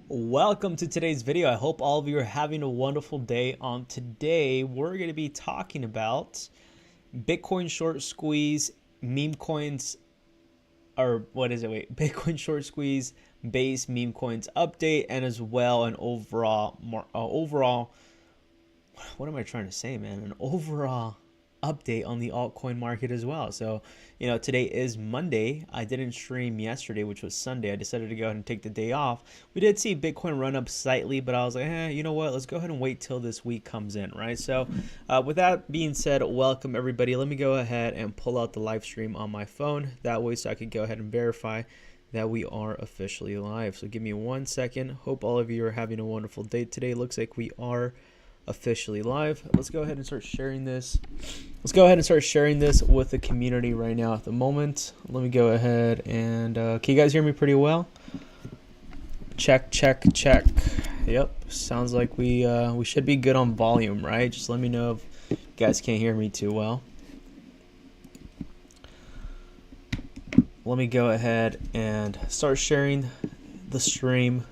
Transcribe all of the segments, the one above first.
Welcome to today's video. I hope all of you are having a wonderful day. Today we're going to be talking about Bitcoin short squeeze, meme coins, or what is it? Wait, Bitcoin short squeeze, base meme coins update, and as well an overall, what am I trying to say, man? An overall update on the altcoin market as well. So, today is Monday. I didn't stream yesterday, which was Sunday. I decided to go ahead and take the day off. We did see Bitcoin run up slightly, but I was like, you know what? Let's go ahead and wait till this week comes in, right? So, with that being said, welcome everybody. Let me go ahead and pull out the live stream on my phone. That way, so I can go ahead and verify that we are officially live. So, give me 1 second. Hope all of you are having a wonderful day today. Looks like we are officially live. Let's go ahead and start sharing this. With the community right now at the moment. Let me go ahead and can you guys hear me pretty well? Check. Yep, sounds like we should be good on volume, right? Just let me know if you guys can't hear me too well. Let me go ahead and start sharing the stream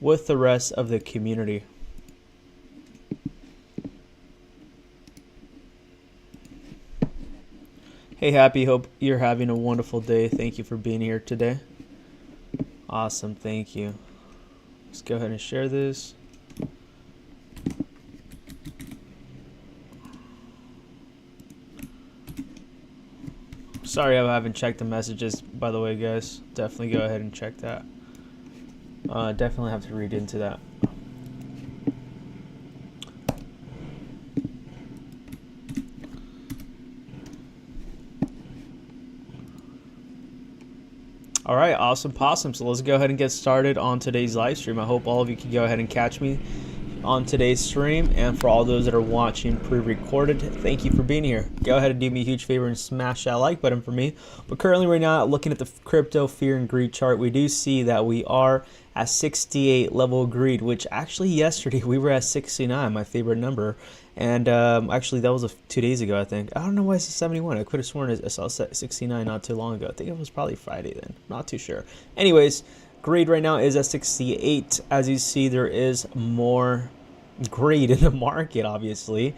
with the rest of the community. Hey, Happy, hope you're having a wonderful day. Thank you for being here today. Awesome, thank you. Let's go ahead and share this. Sorry I haven't checked the messages, by the way, guys. Definitely go ahead and check that. Definitely have to read into that. All right, awesome possum. So let's go ahead and get started on today's live stream. I hope all of you can go ahead and catch me on today's stream. And for all those that are watching pre-recorded, thank you for being here. Go ahead and do me a huge favor and smash that like button for me. But currently right now, looking at the crypto fear and greed chart, we do see that we are at 68 level of greed, which actually yesterday we were at 69, my favorite number. And actually that was 2 days ago, I think. I don't know why it's 71. I could have sworn I saw 69 not too long ago. I think it was probably Friday then. Not too sure. Anyways, greed right now is at 68. As you see, there is more greed in the market, obviously.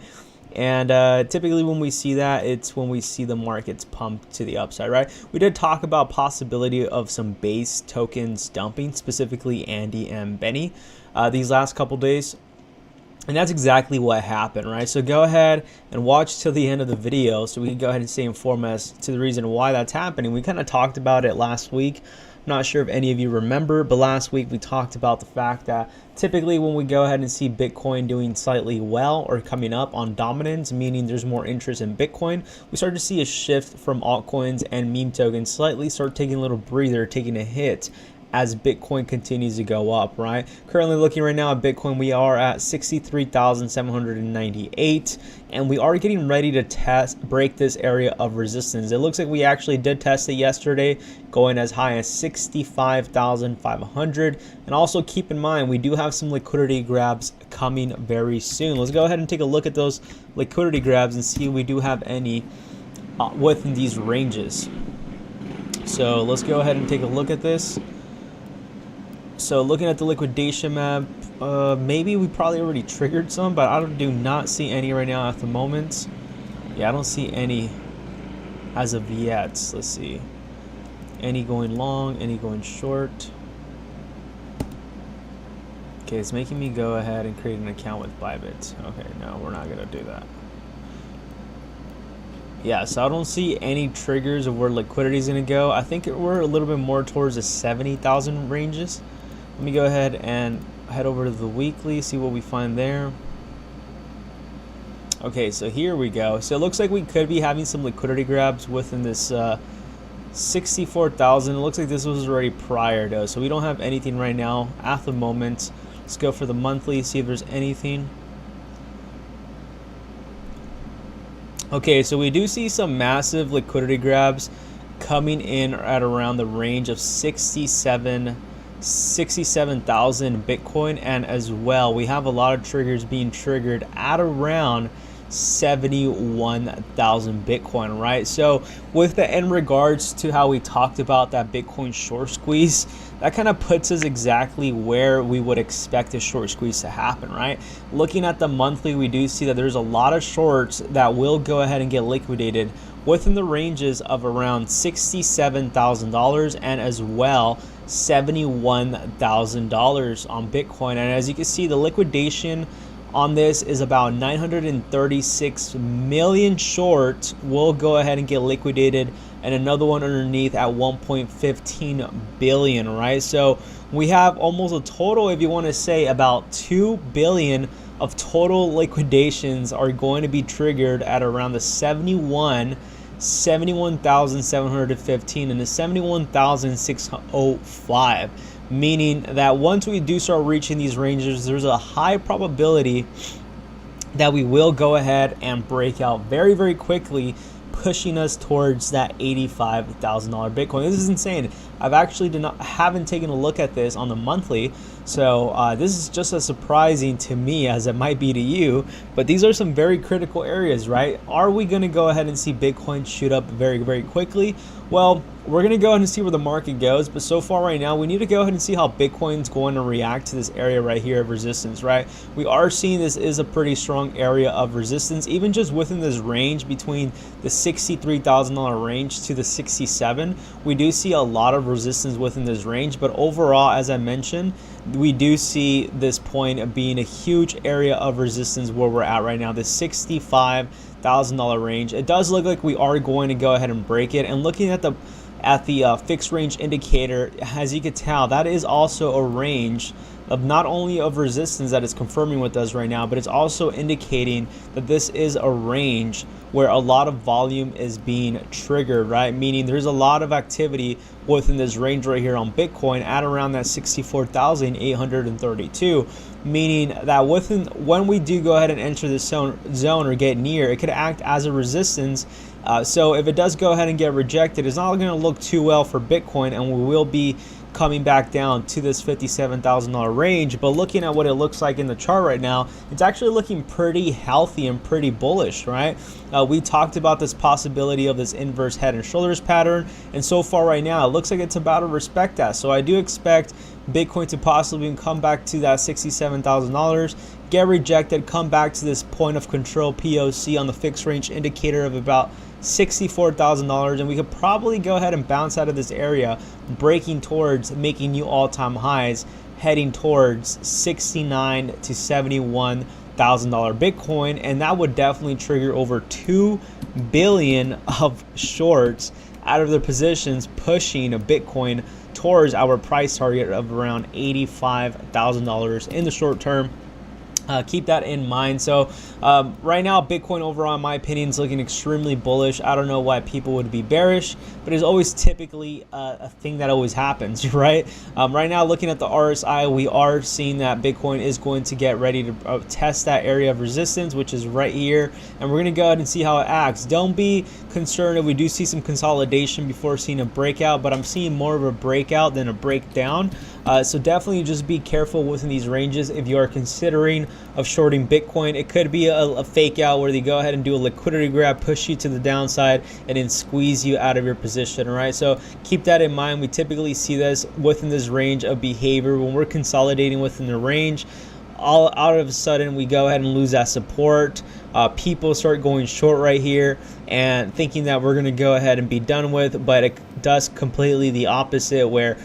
And typically when we see that, it's when we see the markets pump to the upside, right? We did talk about possibility of some base tokens dumping, specifically Andy and Benny, these last couple days. And that's exactly what happened, right? So go ahead and watch till the end of the video so we can go ahead and stay informed as to the reason why that's happening. We kind of talked about it last week. I'm not sure if any of you remember, but last week we talked about the fact that typically when we go ahead and see Bitcoin doing slightly well or coming up on dominance, meaning there's more interest in Bitcoin, we start to see a shift from altcoins and meme tokens slightly start taking a little breather, taking a hit as Bitcoin continues to go up, right? Currently looking right now at Bitcoin, we are at 63,798, and we are getting ready to break this area of resistance. It looks like we actually did test it yesterday, going as high as 65,500. And also keep in mind, we do have some liquidity grabs coming very soon. Let's go ahead and take a look at those liquidity grabs and see if we do have any within these ranges. So let's go ahead and take a look at this. So looking at the liquidation map, maybe we probably already triggered some, but I do not see any right now at the moment. Yeah, I don't see any as of yet. Let's see. Any going long, any going short. Okay, it's making me go ahead and create an account with Bybit. Okay, no, we're not going to do that. Yeah, so I don't see any triggers of where liquidity is going to go. I think we're a little bit more towards the 70,000 ranges. Let me go ahead and head over to the weekly, see what we find there. Okay, so here we go. So it looks like we could be having some liquidity grabs within this 64,000. It looks like this was already prior though, so we don't have anything right now at the moment. Let's go for the monthly, see if there's anything. Okay, so we do see some massive liquidity grabs coming in at around the range of 67,000 Bitcoin, and as well we have a lot of triggers being triggered at around 71,000 Bitcoin, right? So with the in regards to how we talked about that Bitcoin short squeeze, that kind of puts us exactly where we would expect a short squeeze to happen, right? Looking at the monthly, we do see that there's a lot of shorts that will go ahead and get liquidated within the ranges of around $67,000 and as well $71,000 on Bitcoin. And as you can see, the liquidation on this is about 936 million shorts will go ahead and get liquidated, and another one underneath at 1.15 billion, right? So we have almost a total, if you want to say, about 2 billion of total liquidations are going to be triggered at around the 71,715 and the 71,605, meaning that once we do start reaching these ranges, there's a high probability that we will go ahead and break out very, very quickly, pushing us towards that $85,000 Bitcoin. This is insane. I've actually haven't taken a look at this on the monthly, so this is just as surprising to me as it might be to you. But these are some very critical areas, right? Are we going to go ahead and see Bitcoin shoot up very, very quickly? Well, we're going to go ahead and see where the market goes, but so far right now, we need to go ahead and see how Bitcoin's going to react to this area right here of resistance, right? We are seeing this is a pretty strong area of resistance, even just within this range between the $63,000 range to the 67. We do see a lot of resistance within this range, but overall, as I mentioned, we do see this point being a huge area of resistance where we're at right now, the $65,000 range. It does look like we are going to go ahead and break it, and looking at the fixed range indicator, as you can tell, that is also a range of not only of resistance that is confirming with us right now, but it's also indicating that this is a range where a lot of volume is being triggered, right? Meaning there's a lot of activity within this range right here on Bitcoin at around that 64,832, meaning that when we do go ahead and enter this zone or get near, it could act as a resistance. So if it does go ahead and get rejected, it's not going to look too well for Bitcoin, and we will be coming back down to this $57,000 range. But looking at what it looks like in the chart right now, it's actually looking pretty healthy and pretty bullish, right? We talked about this possibility of this inverse head and shoulders pattern, and so far right now, it looks like it's about to respect that. So I do expect Bitcoin to possibly come back to that $67,000, get rejected, come back to this point of control POC on the fixed range indicator of about $64,000, and we could probably go ahead and bounce out of this area, breaking towards making new all-time highs, heading towards $69,000 to $71,000 Bitcoin, and that would definitely trigger over 2 billion of shorts out of their positions, pushing a Bitcoin towards our price target of around $85,000 in the short term. Keep that in mind. So right now, Bitcoin overall, in my opinion, is looking extremely bullish. I don't know why people would be bearish, but it's always typically a thing that always happens, right? Right now, looking at the RSI, we are seeing that Bitcoin is going to get ready to test that area of resistance, which is right here, and we're going to go ahead and see how it acts. Don't be concerned if we do see some consolidation before seeing a breakout, but I'm seeing more of a breakout than a breakdown. So definitely just be careful within these ranges if you are considering of shorting Bitcoin. It could be a fake out where they go ahead and do a liquidity grab, push you to the downside, and then squeeze you out of your position. All right, so keep that in mind. We typically see this within this range of behavior when we're consolidating within the range. All out of a sudden, we go ahead and lose that support. People start going short right here and thinking that we're going to go ahead and be done with, but it does completely the opposite, where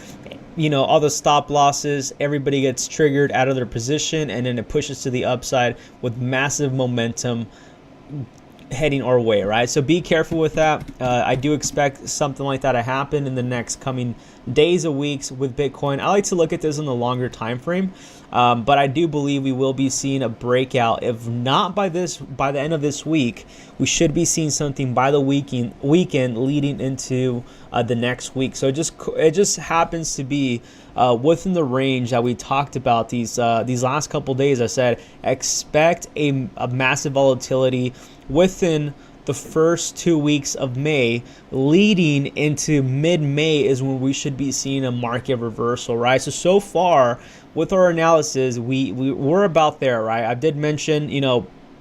all the stop losses, everybody gets triggered out of their position, and then it pushes to the upside with massive momentum heading our way, right? So be careful with that. I do expect something like that to happen in the next coming days or weeks with Bitcoin. I like to look at this in the longer time frame, but I do believe we will be seeing a breakout. If not by the end of this week, we should be seeing something by the weekend leading into the next week. So it just happens to be within the range that we talked about these last couple days. I said expect a massive volatility within the first 2 weeks of May. Leading into mid-May is when we should be seeing a market reversal, right? So far with our analysis, we're about there, right? I did mention,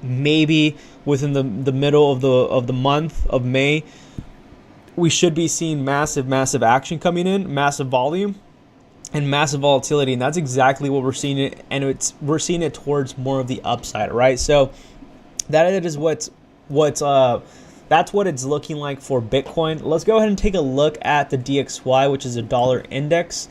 maybe within the middle of the month of May, we should be seeing massive action coming in, massive volume and massive volatility, and that's exactly what we're seeing it, and we're seeing it towards more of the upside, right? So that is that's what it's looking like for Bitcoin. Let's go ahead and take a look at the DXY, which is a dollar index.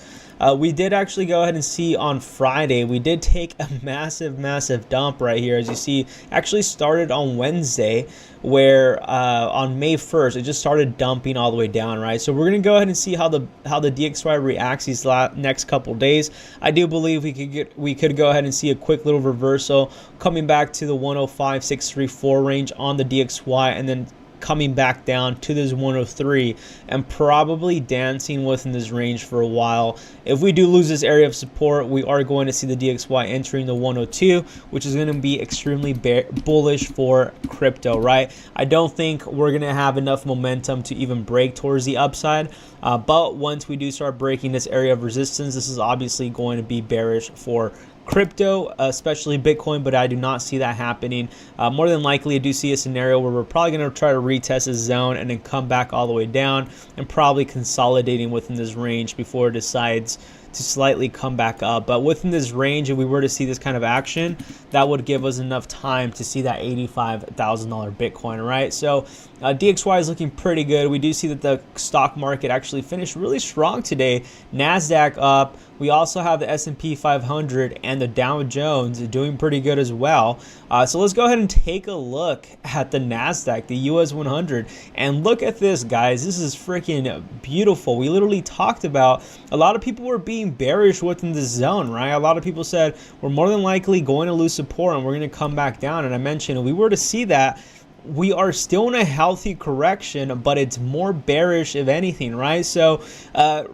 We did actually go ahead and see on Friday, we did take a massive dump right here. As you see, actually started on Wednesday, where on May 1st, it just started dumping all the way down, right? So we're going to go ahead and see how the DXY reacts these next couple days. I do believe we could go ahead and see a quick little reversal coming back to the 105.634 range on the DXY, and then coming back down to this 103 and probably dancing within this range for a while. If we do lose this area of support, we are going to see the DXY entering the 102, which is going to be extremely bullish for crypto, right? I don't think we're going to have enough momentum to even break towards the upside, but once we do start breaking this area of resistance, this is obviously going to be bearish for crypto, especially Bitcoin, but I do not see that happening. More than likely, I do see a scenario where we're probably going to try to retest this zone and then come back all the way down and probably consolidating within this range before it decides to slightly come back up. But within this range, if we were to see this kind of action, that would give us enough time to see that $85,000 Bitcoin, right? So DXY is looking pretty good. We do see that the stock market actually finished really strong today. NASDAQ up. We also have the S&P 500 and the Dow Jones doing pretty good as well. So let's go ahead and take a look at the NASDAQ, the US 100. And look at this, guys. This is freaking beautiful. We literally talked about a lot of people were being bearish within this zone, right? A lot of people said we're more than likely going to lose support and we're going to come back down. And I mentioned if we were to see that, we are still in a healthy correction, but it's more bearish if anything, right? So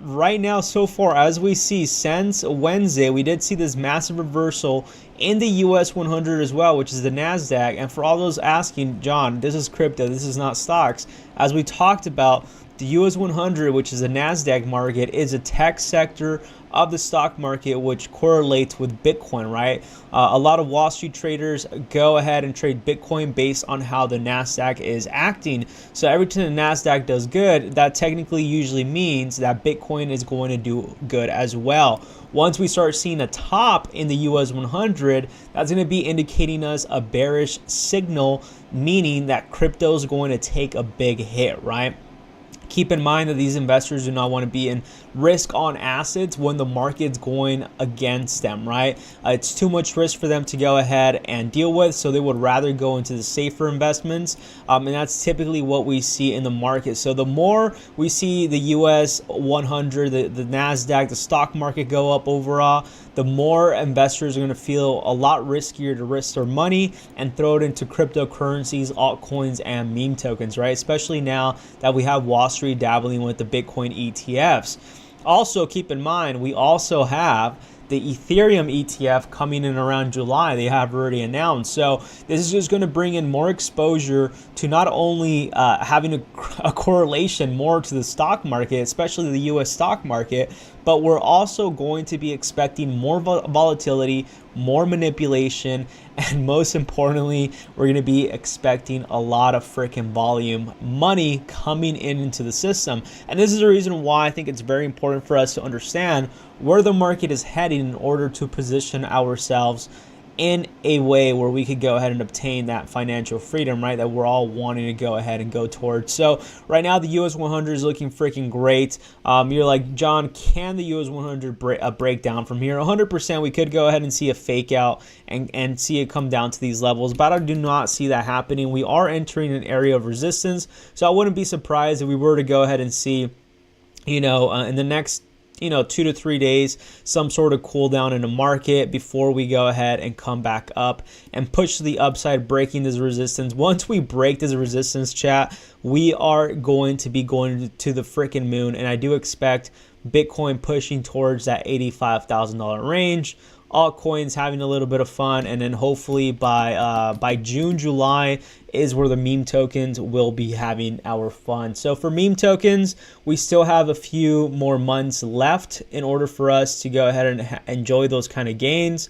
right now, so far, as we see since Wednesday, we did see this massive reversal in the US 100 as well, which is the NASDAQ. And for all those asking, John, this is crypto, this is not stocks. As we talked about, the US 100, which is a NASDAQ market, is a tech sector of the stock market, which correlates with Bitcoin, right? A lot of Wall Street traders go ahead and trade Bitcoin based on how the NASDAQ is acting. So every time the NASDAQ does good, that technically usually means that Bitcoin is going to do good as well. Once we start seeing a top in the US 100, that's going to be indicating us a bearish signal, meaning that crypto is going to take a big hit, right? Keep in mind that these investors do not want to be in risk on assets when the market's going against them, right? It's too much risk for them to go ahead and deal with, so they would rather go into the safer investments, and that's typically what we see in the market. So the more we see the US 100, the NASDAQ, the stock market go up overall, the more investors are going to feel a lot riskier to risk their money and throw it into cryptocurrencies, altcoins, and meme tokens, right? Especially now that we have Wall Street dabbling with the Bitcoin ETFs. Also, keep in mind, we also have the Ethereum ETF coming in around July. They have already announced. So this is just going to bring in more exposure to not only having a correlation more to the stock market, especially the US stock market, but we're also going to be expecting more volatility, more manipulation, and most importantly, we're going to be expecting a lot of freaking volume, money coming into the system. And this is the reason why I think it's very important for us to understand where the market is heading in order to position ourselves in a way where we could go ahead and obtain that financial freedom, right, that we're all wanting to go ahead and go towards. So right now, the US 100 is looking freaking great. You're like, John, can the US 100 break down from here? 100%, we could go ahead and see a fake out and see it come down to these levels, but I do not see that happening. We are entering an area of resistance, so I wouldn't be surprised if we were to go ahead and see, in the next 2 to 3 days, some sort of cool down in the market before we go ahead and come back up and push to the upside, breaking this resistance. Once we break this resistance, chat, we are going to be going to the freaking moon, and I do expect Bitcoin pushing towards that $85,000 range. Altcoins having a little bit of fun, and then hopefully by June, July is where the meme tokens will be having our fun. So for meme tokens, we still have a few more months left in order for us to go ahead and enjoy those kind of gains.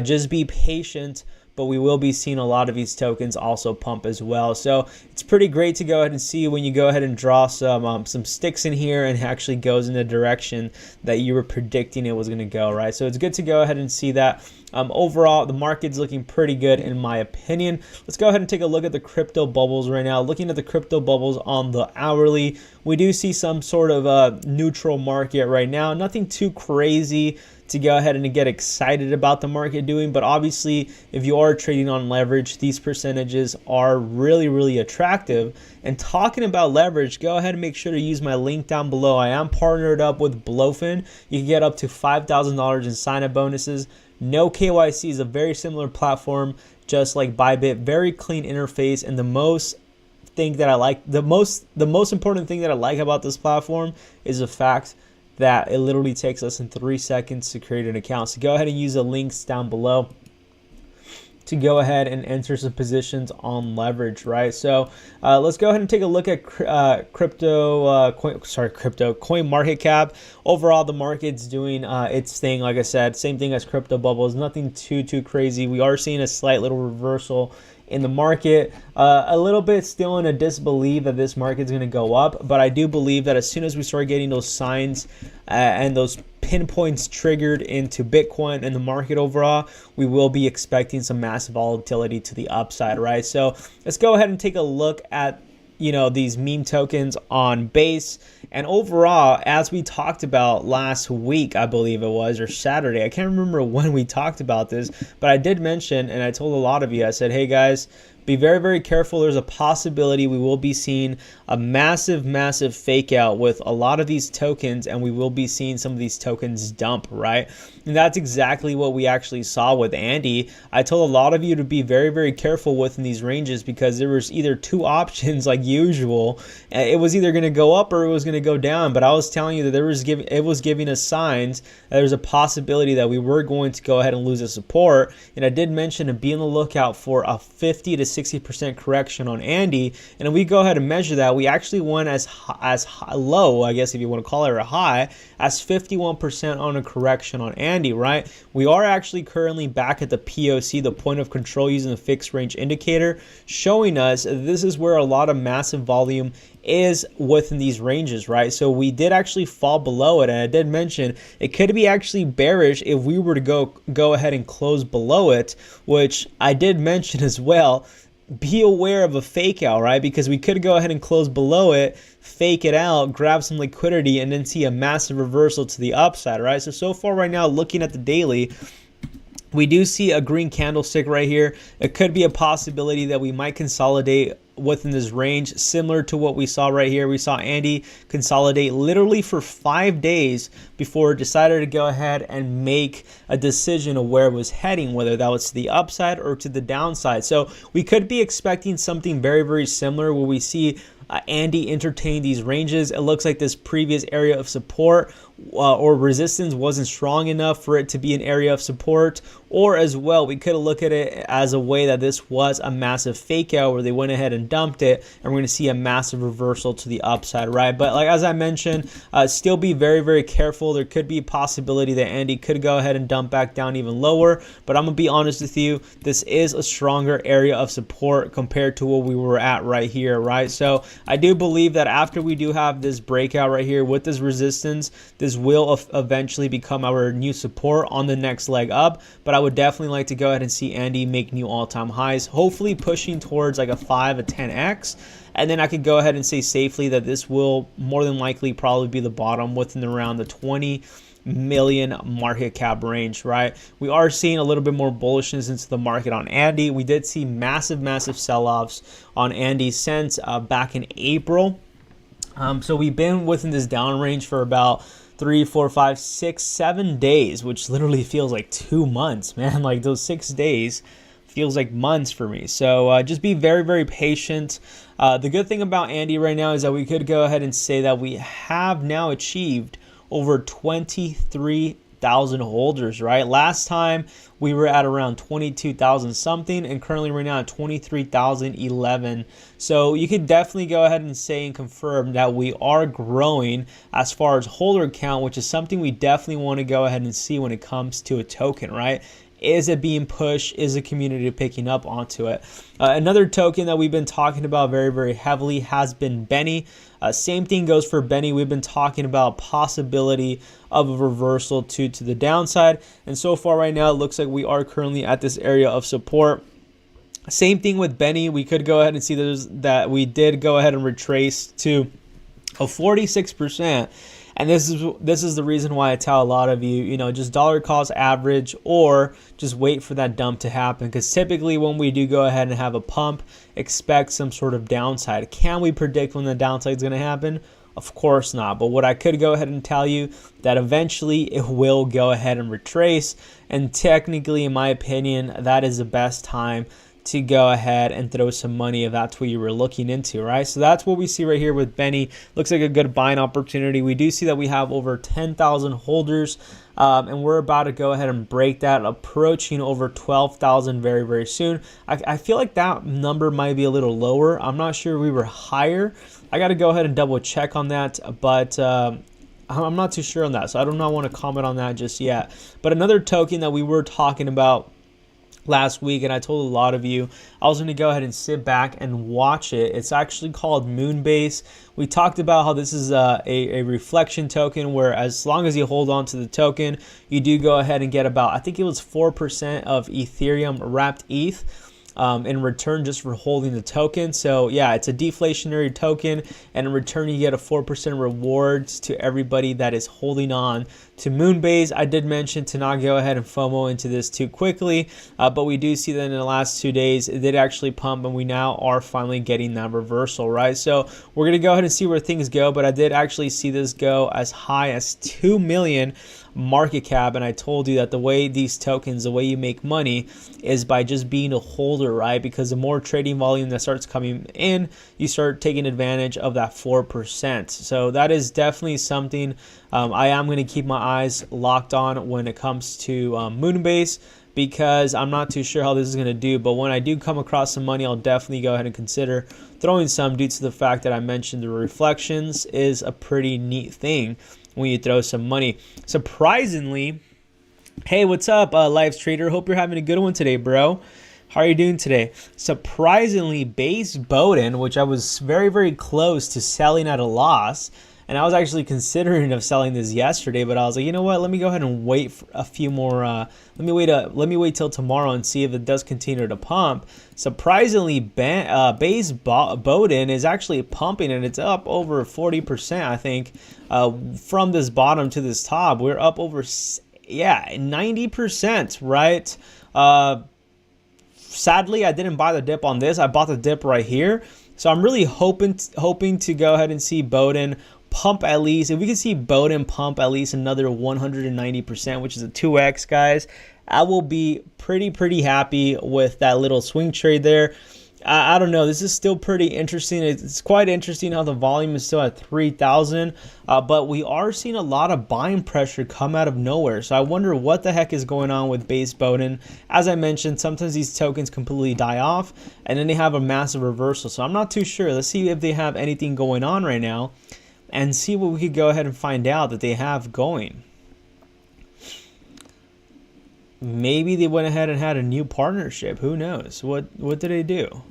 Just be patient. but we will be seeing a lot of these tokens also pump as well. So it's pretty great to go ahead and see when you go ahead and draw some sticks in here and it actually goes in the direction that you were predicting it was going to go, right? So it's good to go ahead and see that. Overall, the market's looking pretty good in my opinion. Let's go ahead and take a look at the crypto bubbles right now. Looking at the crypto bubbles on the hourly, we do see some sort of neutral market right now. Nothing too crazy to go ahead and get excited about the market doing, but obviously if you are trading on leverage, these percentages are really attractive. And talking about leverage, go ahead and make sure to use my link down below. I am partnered up with Blofin. You can get up to $5,000 in sign-up bonuses. No KYC, is a very similar platform, just like Bybit. Very clean interface, and the most important thing that I like about this platform is the fact that it literally takes less than 3 seconds to create an account. So go ahead and use the links down below to go ahead and enter some positions on leverage, right? So let's go ahead and take a look at coin market cap. Overall, the market's doing its thing. Like I said, same thing as crypto bubbles. Nothing too crazy. We are seeing a slight little reversal in the market, a little bit still in a disbelief that this market's going to go up, but I do believe that as soon as we start getting those signs and those pinpoints triggered into Bitcoin and the market overall, we will be expecting some massive volatility to the upside, right? So let's go ahead and take a look at these meme tokens on base. And overall, as we talked about last week, I believe it was, or Saturday, I can't remember when we talked about this, but I did mention, and I told a lot of you, I said, hey guys, be very careful. There's a possibility we will be seeing a massive fake out with a lot of these tokens, and we will be seeing some of these tokens dump, right? And that's exactly what we actually saw with Andy. I told a lot of you to be very careful within these ranges, because there was either two options like usual. It was either going to go up or it was going to go down, but I was telling you that it was giving us signs that there's a possibility that we were going to go ahead and lose a support. And I did mention to be on the lookout for a 50 to 60% correction on Andy, and if we go ahead and measure that, we actually went as low, I guess if you want to call it, a high, as 51% on a correction on Andy, right? We are actually currently back at the POC, the point of control, using the fixed range indicator, showing us this is where a lot of massive volume is within these ranges, right? So we did actually fall below it, and I did mention it could be actually bearish if we were to go ahead and close below it, which I did mention as well. Be aware of a fake out, right? Because we could go ahead and close below it, fake it out, grab some liquidity, and then see a massive reversal to the upside, right? So far right now, looking at the daily, we do see a green candlestick right here. It could be a possibility that we might consolidate within this range, similar to what we saw right here. We saw Andy consolidate literally for 5 days before it decided to go ahead and make a decision of where it was heading, whether that was to the upside or to the downside. So we could be expecting something very similar, where we see Andy entertain these ranges. It looks like this previous area of support or resistance wasn't strong enough for it to be an area of support, or as well, we could look at it as a way that this was a massive fake out where they went ahead and dumped it, and we're going to see a massive reversal to the upside, right? But like as I mentioned, still be very careful. There could be a possibility that Andy could go ahead and dump back down even lower, but I'm gonna be honest with you, this is a stronger area of support compared to what we were at right here, right? So I do believe that after we do have this breakout right here with this resistance, this will eventually become our new support on the next leg up. But I would definitely like to go ahead and see Andy make new all-time highs, hopefully pushing towards like a 5, a 10x. And then I could go ahead and say safely that this will more than likely probably be the bottom within around the 20 million market cap range, right? We are seeing a little bit more bullishness into the market on Andy. We did see massive sell-offs on Andy since back in April. So we've been within this down range for about 3, 4, 5, 6, 7 days, which literally feels like 2 months, man. Like those 6 days feels like months for me. So just be very patient. The good thing about Andy right now is that we could go ahead and say that we have now achieved over 23,000 holders, right? Last time we were at around 22,000 something, and currently right now at 23,011. So you could definitely go ahead and say and confirm that we are growing as far as holder count, which is something we definitely want to go ahead and see when it comes to a token, right? Is it being pushed? Is the community picking up onto it? Another token that we've been talking about very, very heavily has been Benny. Same thing goes for Benny. We've been talking about possibility of a reversal to the downside. And so far right now, it looks like we are currently at this area of support. Same thing with Benny. We could go ahead and see that we did go ahead and retrace to a 46%. And this is the reason why I tell a lot of you, just dollar cost average or just wait for that dump to happen. Because typically when we do go ahead and have a pump, expect some sort of downside. Can we predict when the downside is going to happen? Of course not. But what I could go ahead and tell you that eventually it will go ahead and retrace. And technically, in my opinion, that is the best time to go ahead and throw some money if that's what you were looking into, right? So that's what we see right here with Benny. Looks like a good buying opportunity. We do see that we have over 10,000 holders, and we're about to go ahead and break that, approaching over 12,000 very, very soon. I feel like that number might be a little lower. I'm not sure we were higher. I got to go ahead and double check on that, but I'm not too sure on that, so I do not want to comment on that just yet. But another token that we were talking about last week, and I told a lot of you I was going to go ahead and sit back and watch it. It's actually called Moonbase. We talked about how this is a reflection token, where as long as you hold on to the token, you do go ahead and get about, I think it was 4% of Ethereum wrapped ETH in return just for holding the token. So yeah, it's a deflationary token, and in return you get a 4% rewards to everybody that is holding on to Moonbase. I did mention to not go ahead and FOMO into this too quickly, but we do see that in the last 2 days it did actually pump, and we now are finally getting that reversal, right? So we're gonna go ahead and see where things go, but I did actually see this go as high as 2 million market cap, and I told you that the way these tokens, the way you make money is by just being a holder, right? Because the more trading volume that starts coming in, you start taking advantage of that 4%. So that is definitely something I am going to keep my eyes locked on when it comes to Moonbase, because I'm not too sure how this is going to do. But when I do come across some money, I'll definitely go ahead and consider throwing some, due to the fact that I mentioned the reflections is a pretty neat thing when you throw some money. Surprisingly, hey, what's up, Lives Trader? Hope you're having a good one today, bro. How are you doing today? Surprisingly, Base Bowden, which I was very, very close to selling at a loss, and I was actually considering of selling this yesterday, but I was like, you know what? Let me go ahead and wait for a few more. Let me wait till tomorrow and see if it does continue to pump. Surprisingly, Base Bowden is actually pumping, and it's up over 40%. I think from this bottom to this top, we're up over 90%, right? Sadly, I didn't buy the dip on this. I bought the dip right here. So I'm really hoping to go ahead and see Bowden pump at least. If we can see Bowden pump at least another 190%, which is a 2x, guys, I will be pretty happy with that little swing trade there. I don't know. This is still pretty interesting. It's quite interesting how the volume is still at 3,000, but we are seeing a lot of buying pressure come out of nowhere. So I wonder what the heck is going on with Base Bowden. As I mentioned, sometimes these tokens completely die off, and then they have a massive reversal. So I'm not too sure. Let's see if they have anything going on right now, and see what we could go ahead and find out that they have going. Maybe they went ahead and had a new partnership. Who knows? What did they do?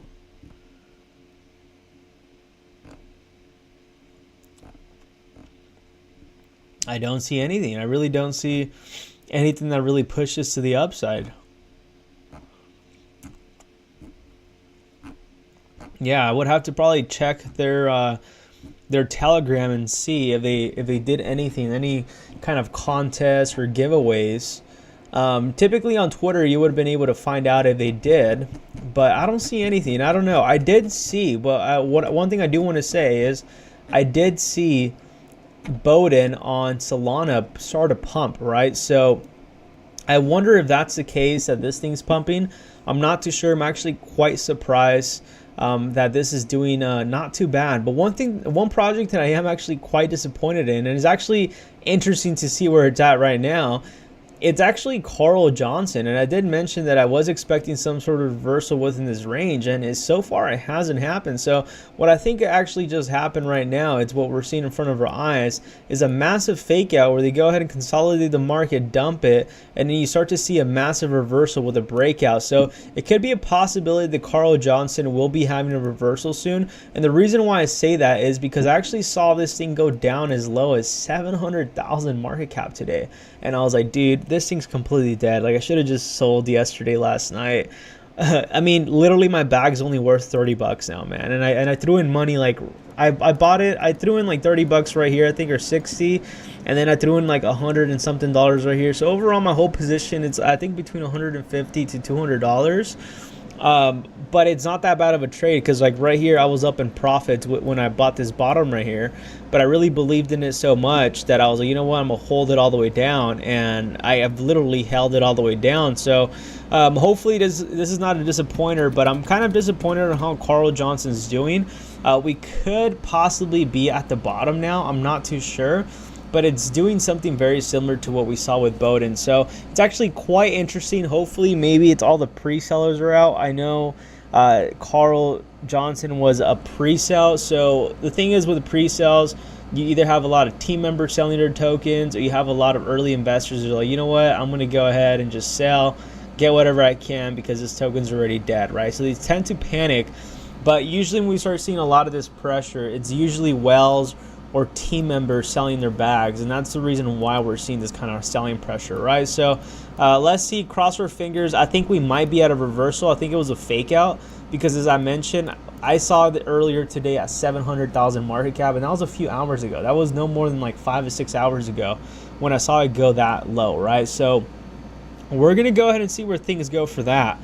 I don't see anything. I really don't see anything that really pushes to the upside. Yeah, I would have to probably check their Telegram and see if they did anything, any kind of contest or giveaways. Typically on Twitter, you would have been able to find out if they did, but I don't see anything. I don't know. I did see, but one thing I do want to say is I did see Bowden on Solana start to pump, right? So I wonder if that's the case, that this thing's pumping. I'm not too sure. I'm actually quite surprised that this is doing not too bad. But one project that I am actually quite disappointed in, and it's actually interesting to see where it's at right now, It's actually Carl Johnson, and I did mention that I was expecting some sort of reversal within this range, and so far it hasn't happened. So what I think actually just happened right now, it's what we're seeing in front of our eyes, is a massive fake out where they go ahead and consolidate the market, dump it, and then you start to see a massive reversal with a breakout. So it could be a possibility that Carl Johnson will be having a reversal soon, and the reason why I say that is because I actually saw this thing go down as low as 700,000 market cap today, and I was like, dude, this thing's completely dead. Like, I should have just sold yesterday, last night. I mean, literally my bag's only worth 30 bucks now, man. And I threw in money, like I bought it. I threw in like 30 bucks right here, I think, or 60, and then I threw in like $100 and something right here. So overall, my whole position, it's I think between $150 to $200. But it's not that bad of a trade because like right here I was up in profits when I bought this bottom right here, but I really believed in it so much that I was like, you know what, I'm gonna hold it all the way down, and I have literally held it all the way down. So hopefully this is not a disappointer, but I'm kind of disappointed on how Carl Johnson's doing. We could possibly be at the bottom now, I'm not too sure, but it's doing something very similar to what we saw with Bowden. So it's actually quite interesting. Hopefully maybe it's all the pre-sellers are out. I know Carl Johnson was a pre-sell. So the thing is with the pre-sells, you either have a lot of team members selling their tokens, or you have a lot of early investors who are like, you know what, I'm going to go ahead and just sell, get whatever I can because this token's already dead, right? So they tend to panic. But usually when we start seeing a lot of this pressure, it's usually Wells or team members selling their bags, and that's the reason why we're seeing this kind of selling pressure, right? So let's see, cross our fingers. I think we might be at a reversal. I think it was a fake out because, as I mentioned, I saw it earlier today at 700,000 market cap, and that was a few hours ago. That was no more than like 5 to 6 hours ago when I saw it go that low, right? So we're gonna go ahead and see where things go for that.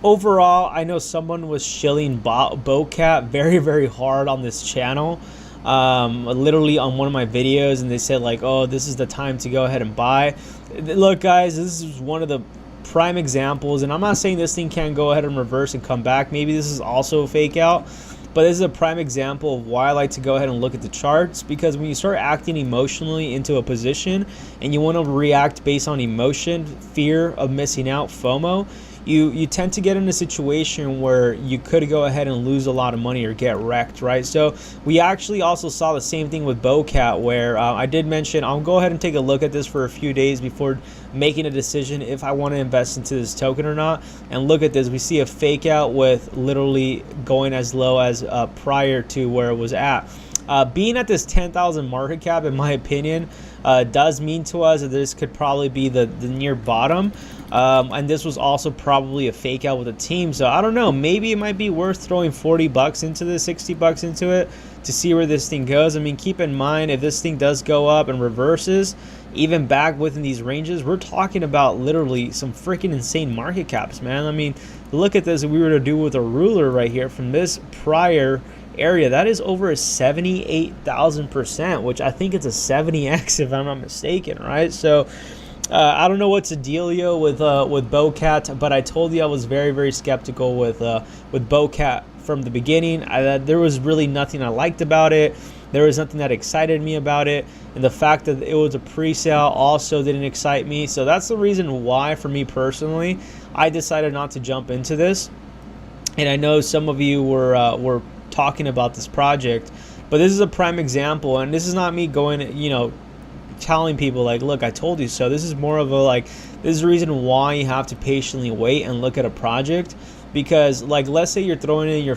Overall, I know someone was shilling BoCat very, very hard on this channel. Literally on one of my videos, and they said like, oh, this is the time to go ahead and buy. Look guys, this is one of the prime examples, and I'm not saying this thing can't go ahead and reverse and come back. Maybe this is also a fake out, but this is a prime example of why I like to go ahead and look at the charts, because when you start acting emotionally into a position and you want to react based on emotion, fear of missing out, FOMO, you tend to get in a situation where you could go ahead and lose a lot of money or get wrecked, right? So we actually also saw the same thing with BoCat, where I did mention I'll go ahead and take a look at this for a few days before making a decision if I want to invest into this token or not. And look at this, we see a fake out with literally going as low as prior to where it was at. Being at this 10,000 market cap, in my opinion, does mean to us that this could probably be the near bottom. And this was also probably a fake out with a team. So I don't know, maybe it might be worth throwing 40 bucks into this, 60 bucks into it to see where this thing goes. I mean, keep in mind, if this thing does go up and reverses, even back within these ranges, we're talking about literally some freaking insane market caps, man. I mean, look at this. If we were to do with a ruler right here from this prior area, that is over a 78,000%, which I think it's a 70x if I'm not mistaken, right? So I don't know what's the dealio with BoCat, but I told you I was very, very skeptical with BoCat from the beginning. There was really nothing I liked about it. There was nothing that excited me about it, and the fact that it was a pre-sale also didn't excite me. So that's the reason why, for me personally, I decided not to jump into this. And I know some of you were talking about this project, but this is a prime example, and this is not me going, you know, telling people like, look, I told you so. This is more of a like, this is the reason why you have to patiently wait and look at a project. Because like, let's say you're throwing in your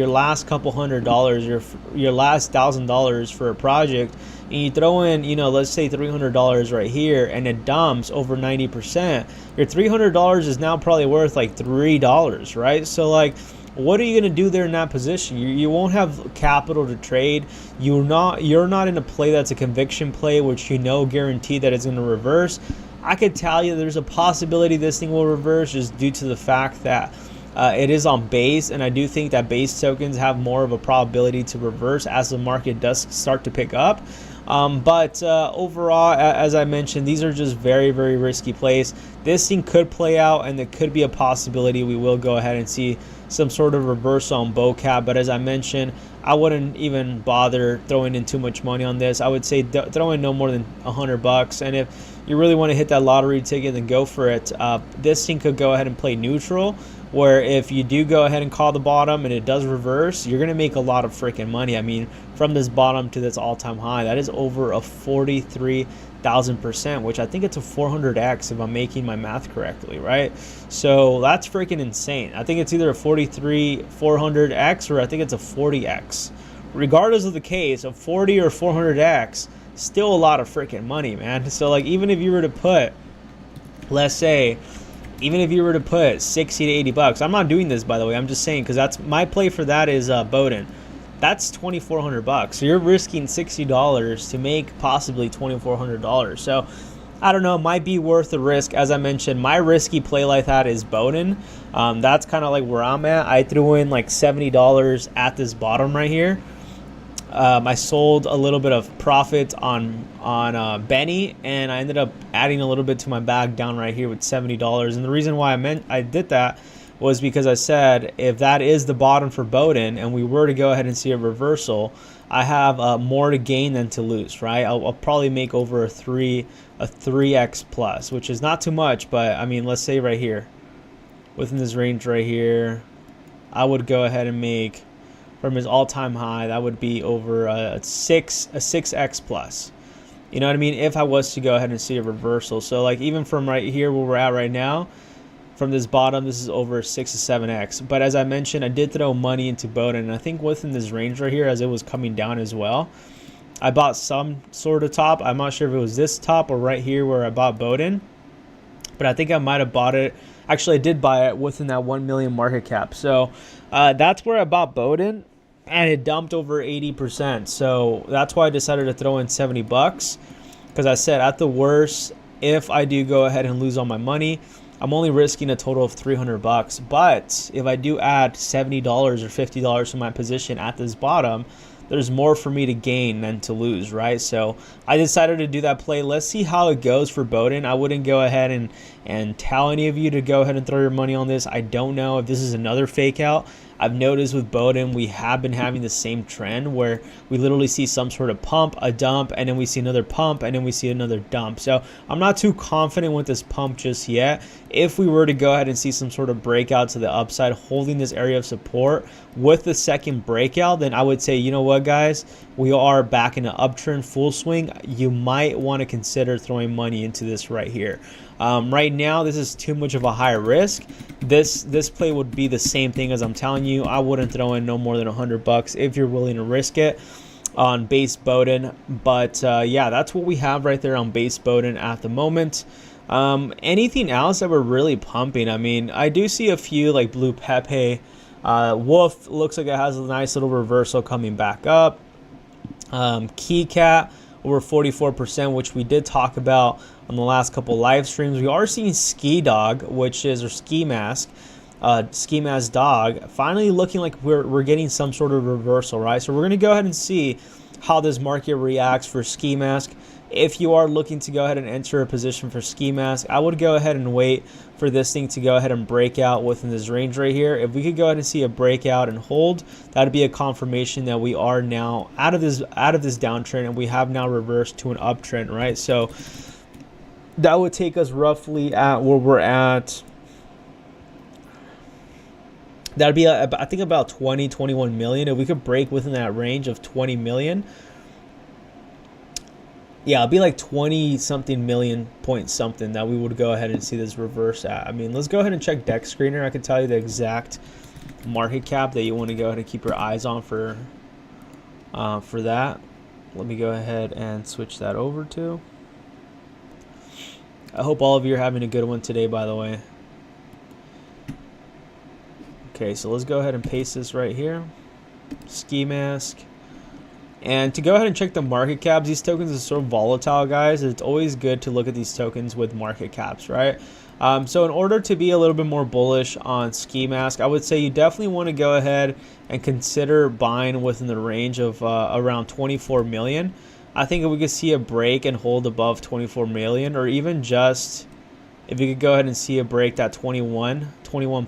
last couple $100, your last $1,000 for a project, and you throw in, you know, let's say $300 right here, and it dumps over 90%. Your $300 is now probably worth like $3, right? So like, what are you going to do there in that position? You won't have capital to trade. You're not in a play that's a conviction play, which you know guaranteed that it's going to reverse. I could tell you there's a possibility this thing will reverse just due to the fact that it is on base, and I do think that base tokens have more of a probability to reverse as the market does start to pick up. But overall, as I mentioned, these are just very, very risky plays. This thing could play out, and there could be a possibility we will go ahead and see some sort of reversal on BoCat. But as I mentioned, I wouldn't even bother throwing in too much money on this. I would say throw in no more than 100 bucks. And if you really want to hit that lottery ticket, then go for it. This thing could go ahead and play neutral, where if you do go ahead and call the bottom and it does reverse, you're going to make a lot of freaking money. I mean, from this bottom to this all-time high, that is over a 43,000%, which I think it's a 400x if I'm making my math correctly, right? So that's freaking insane. I think it's either a 400x or I think it's a 40x. Regardless of the case, a 40 or 400x, still a lot of freaking money, man. So like, even if you were to put, let's say, even if you were to put 60 to 80 bucks, I'm not doing this, by the way, I'm just saying, because that's my play for that is Bowden. That's 2,400 bucks. So you're risking $60 to make possibly $2,400. So I don't know, it might be worth the risk. As I mentioned, my risky play like that is Bowden. That's kind of like where I'm at. I threw in like $70 at this bottom right here. I sold a little bit of profit on Benny, and I ended up adding a little bit to my bag down right here with $70. And the reason why I did that was because I said if that is the bottom for Bowden and we were to go ahead and see a reversal, I have more to gain than to lose, right? I'll probably make over a 3x plus, which is not too much, but I mean, let's say right here, within this range right here, I would go ahead and make, from his all-time high, that would be over a 6x plus. You know what I mean? If I was to go ahead and see a reversal. So like, even from right here where we're at right now, from this bottom, this is over 6 to 7x. But as I mentioned, I did throw money into Bowden, and I think within this range right here, as it was coming down as well, I bought some sort of top. I'm not sure if it was this top or right here where I bought Bowden, but I think I might have bought it. Actually, I did buy it within that 1 million market cap. So that's where I bought Bowden, and it dumped over 80%. So that's why I decided to throw in 70 bucks, because I said at the worst, if I do go ahead and lose all my money, I'm only risking a total of 300 bucks. But if I do add $70 or $50 to my position at this bottom, there's more for me to gain than to lose, right? So I decided to do that play. Let's see how it goes for Bowden. I wouldn't go ahead and tell any of you to go ahead and throw your money on this. I don't know if this is another fake out. I've noticed with Bowden, we have been having the same trend where we literally see some sort of pump, a dump, and then we see another pump, and then we see another dump. So I'm not too confident with this pump just yet. If we were to go ahead and see some sort of breakout to the upside, holding this area of support with the second breakout, then I would say, you know what, guys, we are back in an uptrend full swing. You might want to consider throwing money into this right here. Right now, this is too much of a high risk. This play would be the same thing as I'm telling you. I wouldn't throw in no more than 100 bucks if you're willing to risk it on base Bowden. But yeah, that's what we have right there on base Bowden at the moment. Anything else that we're really pumping? I mean, I do see a few like Blue Pepe. Wolf looks like it has a nice little reversal coming back up. Keycat over 44%, which we did talk about on the last couple live streams. We are seeing Ski Dog, which is, or Ski Mask Dog, finally looking like we're getting some sort of reversal, right? So we're going to go ahead and see how this market reacts for Ski Mask. If you are looking to go ahead and enter a position for Ski Mask, I would go ahead and wait for this thing to go ahead and break out within this range right here. If we could go ahead and see a breakout and hold, that would be a confirmation that we are now out of this downtrend, and we have now reversed to an uptrend, right? So that would take us roughly at where we're at. That'd be, I think, about 21 million. If we could break within that range of 20 million, yeah, it'd be like 20 something million point something that we would go ahead and see this reverse at. I mean, let's go ahead and check Deck Screener. I can tell you the exact market cap that you want to go ahead and keep your eyes on for that. Let me go ahead and switch that over to. I hope all of you are having a good one today, by the way. Okay, so let's go ahead and paste this right here. Ski Mask. And to go ahead and check the market caps, these tokens are so volatile, guys. It's always good to look at these tokens with market caps, right? So in order to be a little bit more bullish on Ski Mask, I would say you definitely want to go ahead and consider buying within the range of around 24 million. I think if we could see a break and hold above 24 million, or even just if you could go ahead and see a break that 21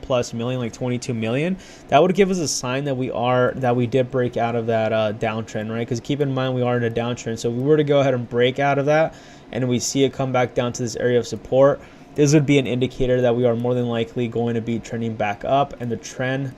plus million, like 22 million, that would give us a sign that we did break out of that downtrend, right? Because keep in mind, we are in a downtrend. So if we were to go ahead and break out of that and we see it come back down to this area of support, this would be an indicator that we are more than likely going to be trending back up, and the trend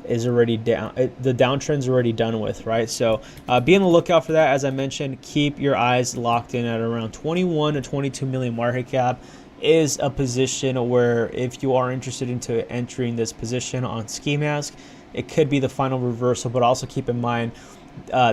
is already down. The downtrend's already done with, right? So be on the lookout for that. As I mentioned, keep your eyes locked in at around 21 to 22 million market cap is a position where if you are interested into entering this position on ski mask, it could be the final reversal. But also keep in mind,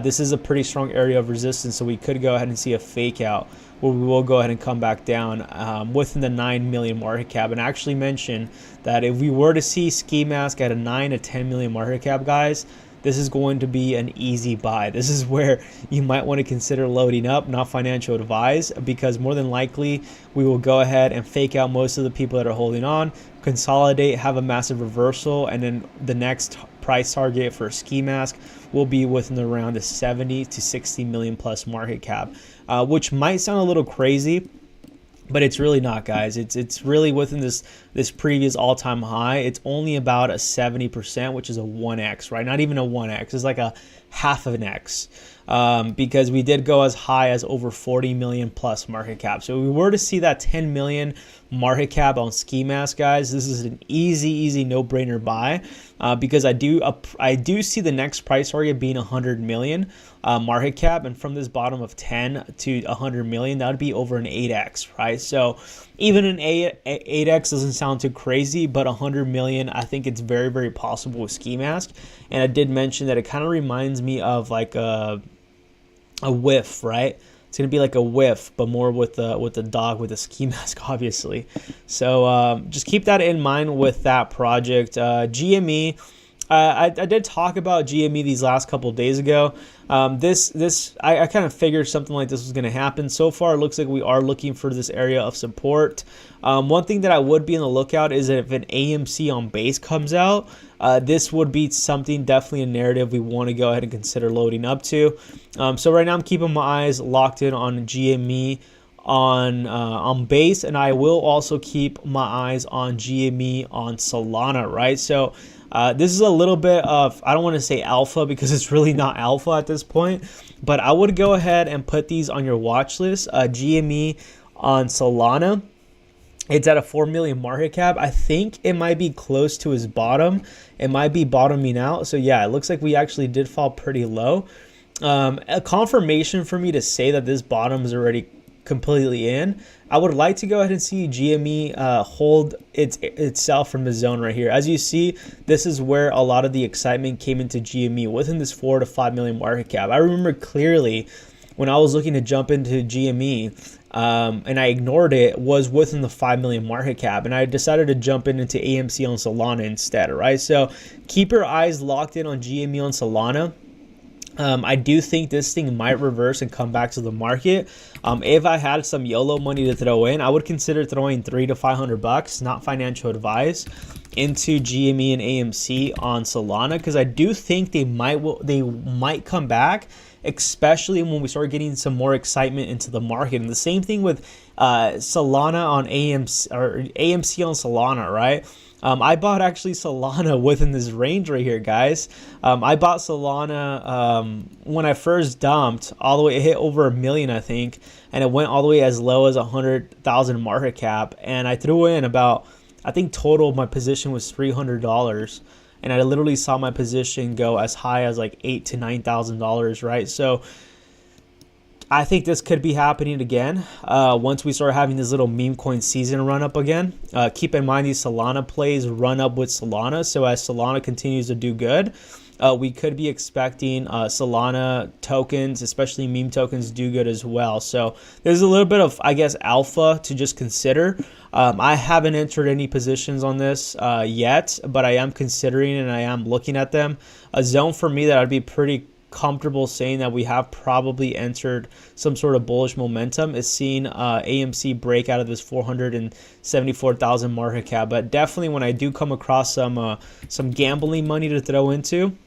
this is a pretty strong area of resistance, so we could go ahead and see a fake out where we will go ahead and come back down within the 9 million market cap. And I actually mentioned that if we were to see ski mask at a 9 to 10 million market cap, guys, this is going to be an easy buy. This is where you might want to consider loading up, not financial advice, because more than likely we will go ahead and fake out most of the people that are holding on, consolidate, have a massive reversal, and then the next price target for ski mask will be within around the 70 to 60 million plus market cap, which might sound a little crazy, but it's really not, guys. It's really within this previous all-time high. It's only about a 70%, which is a 1x, right? Not even a 1x. It's like a half of an X, because we did go as high as over 40 million plus market cap. So if we were to see that 10 million market cap on ski mask, guys, this is an easy no-brainer buy, because I do see the next price target being 100 million market cap, and from this bottom of 10 to 100 million, that would be over an 8x, right? So even an 8x doesn't sound too crazy, but 100 million, I think it's very possible with ski mask. And I did mention that it kind of reminds me of like a whiff, right? It's gonna be like a whiff, but more with the dog with a ski mask, obviously. So just keep that in mind with that project. GME, I did talk about GME these last couple of days ago. I kind of figured something like this was going to happen. So far, it looks like we are looking for this area of support. One thing that I would be on the lookout is that if an AMC on base comes out, this would be something, definitely a narrative we want to go ahead and consider loading up to. So right now I'm keeping my eyes locked in on GME on base, and I will also keep my eyes on GME on Solana, right? So this is a little bit of, I don't want to say alpha because it's really not alpha at this point, but I would go ahead and put these on your watch list. GME on Solana, it's at a 4 million market cap. I think it might be close to his bottom. It might be bottoming out. So yeah, it looks like we actually did fall pretty low. A confirmation for me to say that this bottom is already completely in. I would like to go ahead and see GME hold itself from the zone right here. As you see, this is where a lot of the excitement came into GME, within this 4 to 5 million market cap. I remember clearly when I was looking to jump into GME, and I ignored it, was within the 5 million market cap, and I decided to jump into AMC on Solana instead, right? So keep your eyes locked in on GME on Solana. I do think this thing might reverse and come back to the market. If I had some YOLO money to throw in, I would consider throwing $300 to $500, not financial advice, into GME and AMC on Solana, because I do think they might come back, especially when we start getting some more excitement into the market. And the same thing with Solana on AMC, or AMC on Solana, right? I bought actually Solana within this range right here, guys. I bought Solana when I first dumped all the way. It hit over 1 million, I think, and it went all the way as low as 100,000 market cap. And I threw in about, I think total my position was $300, and I literally saw my position go as high as like $8,000 to $9,000, right? So I think this could be happening again once we start having this little meme coin season run up again. Keep in mind, these Solana plays run up with Solana. So as Solana continues to do good, we could be expecting Solana tokens, especially meme tokens, do good as well. So there's a little bit of, I guess, alpha to just consider. I haven't entered any positions on this yet, but I am considering and I am looking at them. A zone for me that I'd be pretty comfortable saying that we have probably entered some sort of bullish momentum is seeing AMC break out of this 474,000 market cap. But definitely when I do come across some gambling money to throw into,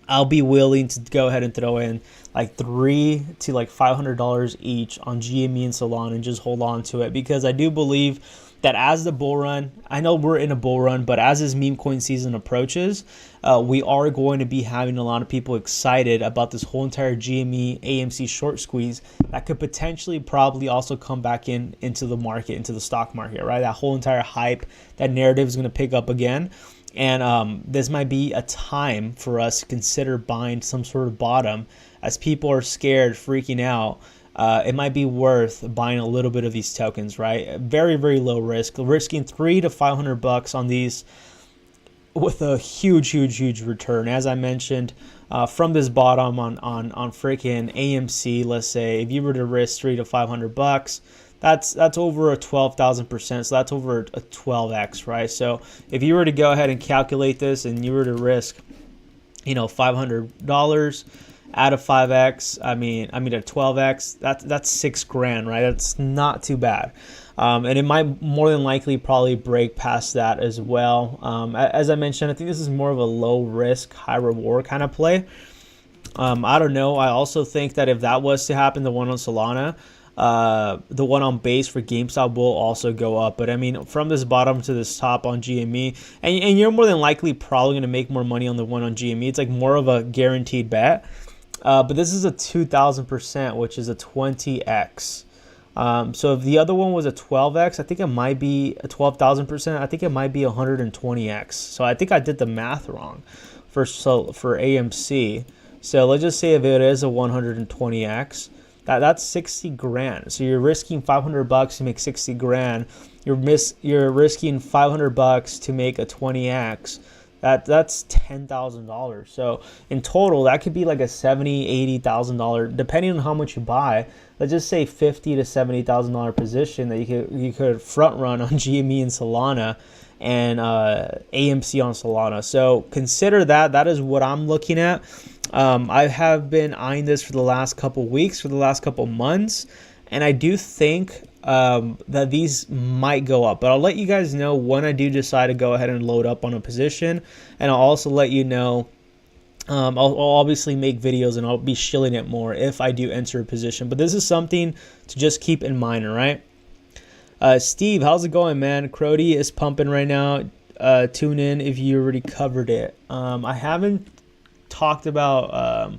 I'll be willing to go ahead and throw in like $300 to like $500 each on GME and Solana and just hold on to it, because I do believe that as the bull run, I know we're in a bull run, but as this meme coin season approaches, we are going to be having a lot of people excited about this whole entire GME AMC short squeeze that could potentially probably also come back into the market, into the stock market, right? That whole entire hype, that narrative is going to pick up again. And this might be a time for us to consider buying some sort of bottom as people are scared, freaking out. It might be worth buying a little bit of these tokens, right? Very, very low risk, risking $300 to $500 on these with a huge, huge, huge return. As I mentioned, from this bottom on freaking AMC, let's say if you were to risk $300 to $500, that's over a 12,000%. So that's over a 12x, right? So if you were to go ahead and calculate this and you were to risk, $500 out of 5x, I mean at 12x, that's $6,000, right? That's not too bad. And it might more than likely probably break past that as well. As I mentioned, I think this is more of a low risk, high reward kind of play. I don't know. I also think that if that was to happen, the one on Solana, the one on base for GameStop will also go up. But I mean, from this bottom to this top on GME, and you're more than likely probably going to make more money on the one on GME. It's like more of a guaranteed bet. But this is a 2,000%, which is a 20x. So if the other one was a 12x, I think it might be a 12,000%. I think it might be 120x. So I think I did the math wrong for AMC. So let's just say if it is a 120x, that's $60,000. So you're risking $500 to make $60,000. You're risking $500 to make a 20x. That's $10,000. So in total, that could be like a $70,000, $80,000, depending on how much you buy. Let's just say $50,000 to $70,000 position that you could front run on GME and Solana and AMC on Solana. So consider that. That is what I'm looking at. I have been eyeing this for the last couple weeks, for the last couple months, and I do think that these might go up, but I'll let you guys know when I do decide to go ahead and load up on a position, and I'll also let you know, I'll obviously make videos and I'll be shilling it more if I do enter a position, but this is something to just keep in mind, all right? Steve, how's it going, man? Crody is pumping right now. Tune in if you already covered it. I haven't talked about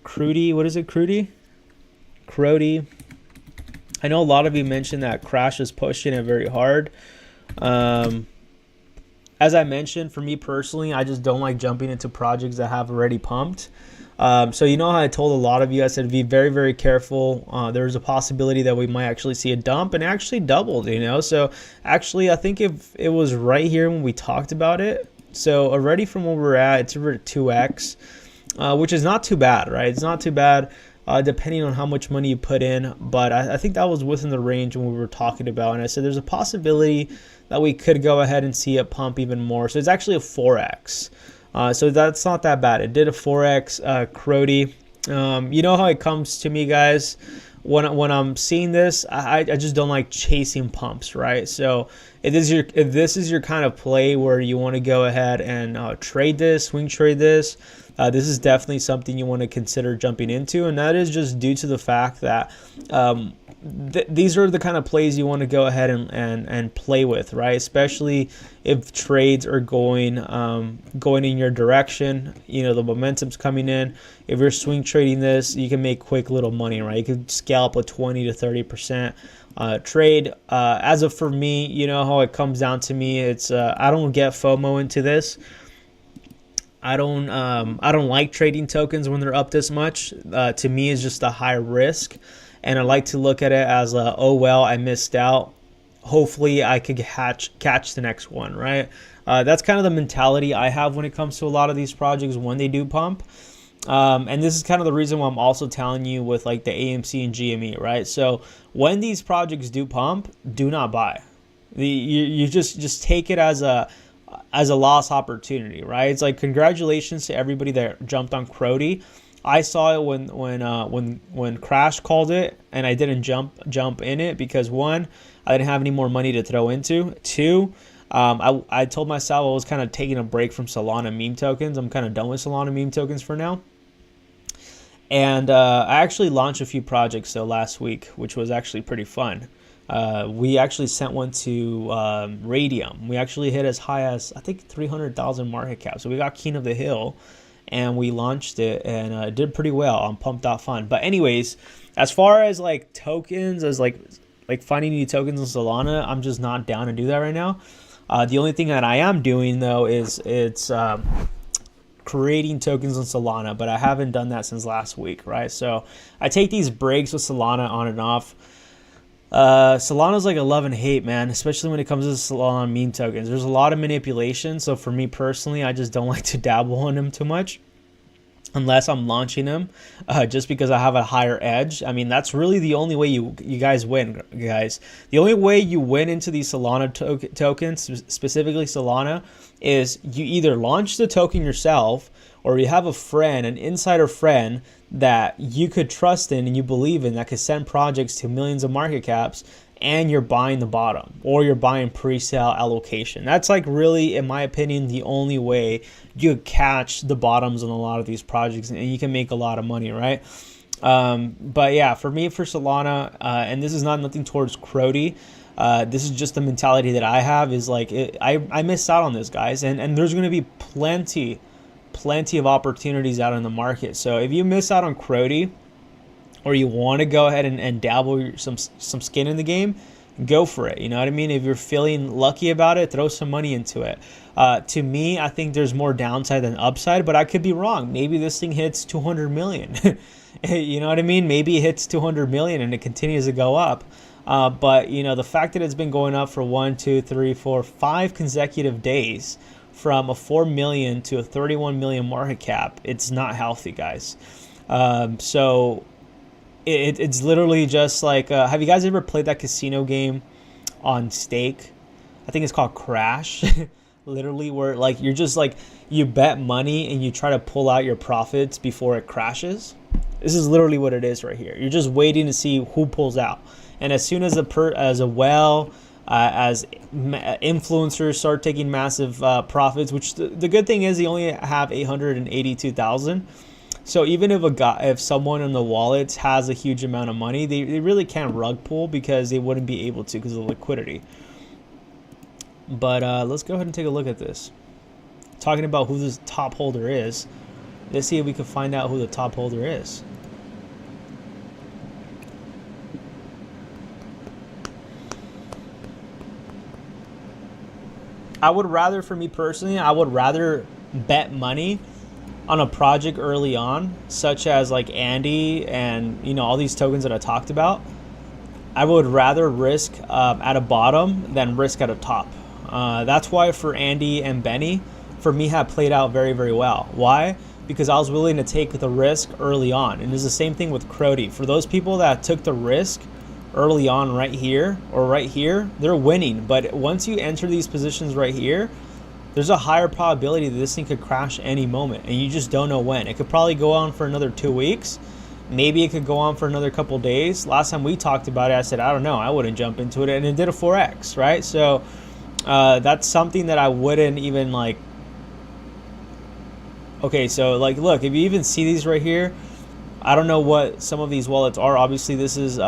Crudy. What is it, Crudy? Crody. I know a lot of you mentioned that Crash is pushing it very hard. As I mentioned, for me personally, I just don't like jumping into projects that have already pumped. So you know how I told a lot of you, I said be very, very careful. There's a possibility that we might actually see a dump, and it actually doubled, So actually, I think if it was right here when we talked about it. So already from where we're at, it's over 2x, which is not too bad, right? It's not too bad. Depending on how much money you put in, but I think that was within the range when we were talking about, and I said there's a possibility that we could go ahead and see it pump even more. So it's actually a 4x, so that's not that bad. It did a 4x. Crody, you know how it comes to me, guys. When I'm seeing this, I just don't like chasing pumps, right? So if this is your kind of play where you want to go ahead and trade this, swing trade this. This is definitely something you want to consider jumping into, and that is just due to the fact that these are the kind of plays you want to go ahead and play with, right? Especially if trades are going in your direction, the momentum's coming in. If you're swing trading this, you can make quick little money, right? You could scalp a 20 to 30% trade. As of for me, you know how it comes down to me. It's I don't get FOMO into this. I don't like trading tokens when they're up this much. To me, it's just a high risk, and I like to look at it as oh well, I missed out. Hopefully, I could catch the next one, right? That's kind of the mentality I have when it comes to a lot of these projects when they do pump. And this is kind of the reason why I'm also telling you with like the AMC and GME, right? So when these projects do pump, do not buy. You just take it as a lost opportunity, right? It's like congratulations to everybody that jumped on Crody. I saw it when Crash called it, and I didn't jump in it because one, I didn't have any more money to throw into. Two, I told myself I was kind of taking a break from Solana meme tokens. I'm kind of done with Solana meme tokens for now. And I actually launched a few projects though last week, which was actually pretty fun. We actually sent one to Radium. We actually hit as high as, I think, 300,000 market cap. So we got King of the Hill, and we launched it, and it did pretty well on Pump.Fun. But anyways, as far as like tokens, as like finding new tokens in Solana, I'm just not down to do that right now. The only thing that I am doing though is it's creating tokens on Solana, but I haven't done that since last week, right? So I take these breaks with Solana on and off. Solana's like a love and hate, man, especially when it comes to Solana meme tokens. There's a lot of manipulation, so for me personally, I just don't like to dabble in them too much unless I'm launching them, just because I have a higher edge. I mean, that's really the only way you guys win, guys. The only way you win into these Solana tokens, specifically Solana, is you either launch the token yourself, or you have a friend, an insider friend that you could trust in and you believe in, that could send projects to millions of market caps, and you're buying the bottom, or you're buying pre-sale allocation. That's like really, in my opinion, the only way you catch the bottoms on a lot of these projects, and you can make a lot of money, right? But yeah, for me, for Solana, and this is not nothing towards Crody, this is just the mentality that I have, is like, I missed out on this, guys, and there's going to be plenty of opportunities out in the market. So if you miss out on Crody, or you want to go ahead and dabble some skin in the game, go for it. You know what I mean? If you're feeling lucky about it, throw some money into it. To me, I think there's more downside than upside, but I could be wrong. Maybe this thing hits 200 million. You know what I mean? Maybe it hits 200 million and it continues to go up. But you know, the fact that it's been going up for 1, 2, 3, 4, 5 consecutive days, from a 4 million to a 31 million market cap, it's not healthy, guys. So it's literally just like, have you guys ever played that casino game on Stake? I think it's called Crash. Literally, where like you're just like, you bet money and you try to pull out your profits before it crashes. This is literally what it is right here. You're just waiting to see who pulls out, and as soon as as influencers start taking massive profits, which the good thing is they only have 882,000. So even if someone in the wallet has a huge amount of money, they really can't rug pull, because they wouldn't be able to because of liquidity. But let's go ahead and take a look at this. Talking about who this top holder is, let's see if we can find out who the top holder is. I would rather, for me personally, I would rather bet money on a project early on, such as like Andy and, you know, all these tokens that I talked about. I would rather risk at a bottom than risk at a top. That's why for Andy and Benny, for me, have played out very, very well. Why? Because I was willing to take the risk early on. And it's the same thing with Crody. For those people that took the risk early on right here or right here, they're winning. But once you enter these positions right here, there's a higher probability that this thing could crash any moment, and you just don't know when. It could probably go on for another 2 weeks. Maybe it could go on for another couple days. Last time we talked about it, I said, I don't know, I wouldn't jump into it, and it did a 4x, right? So that's something that I wouldn't even like. Okay, so like, look, if you even see these right here, I don't know what some of these wallets are. Obviously, this is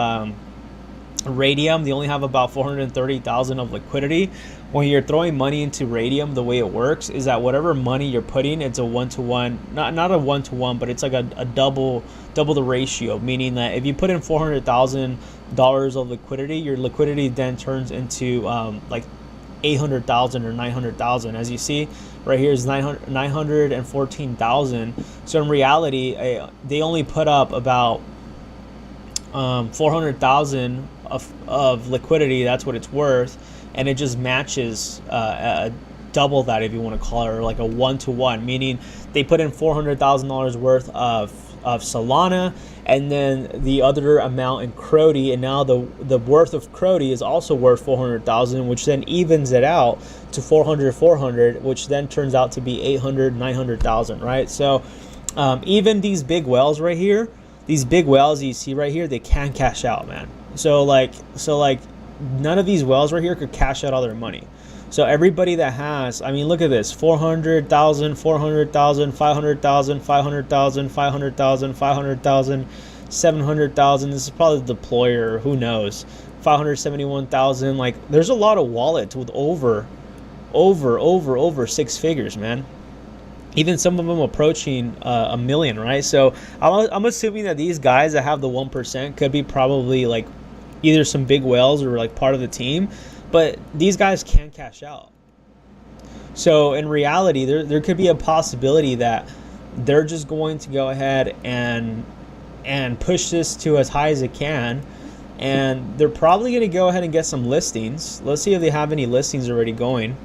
Radium. They only have about 430,000 of liquidity. When you're throwing money into Radium, the way it works is that whatever money you're putting, it's a 1-to-1, not a 1-to-1, but it's like a double the ratio, meaning that if you put in $400,000 of liquidity, your liquidity then turns into like 800,000 or 900,000. As you see right here is 914,000. So in reality, they only put up about 400,000 of liquidity. That's what it's worth, and it just matches double that, if you want to call it, or like a 1-to-1, meaning they put in $400,000 worth of Solana, and then the other amount in Crody, and now the worth of Crody is also worth 400,000, which then evens it out to 400, which then turns out to be 800, 900,000, right? So even these big whales right here, these big whales you see right here, they can cash out, man. So like none of these whales right here could cash out all their money. So everybody that has, I mean, look at this: 400,000, 400,000, 500,000, 500,000, 500,000, 500,000, 700,000. This is probably the deployer, who knows? 571,000. Like, there's a lot of wallets with over 6 figures, man. Even some of them approaching a million, right? So I'm assuming that these guys that have the 1% could be probably like either some big whales or like part of the team, but these guys can cash out. So in reality, there could be a possibility that they're just going to go ahead and push this to as high as it can, and they're probably going to go ahead and get some listings. Let's see if they have any listings already going.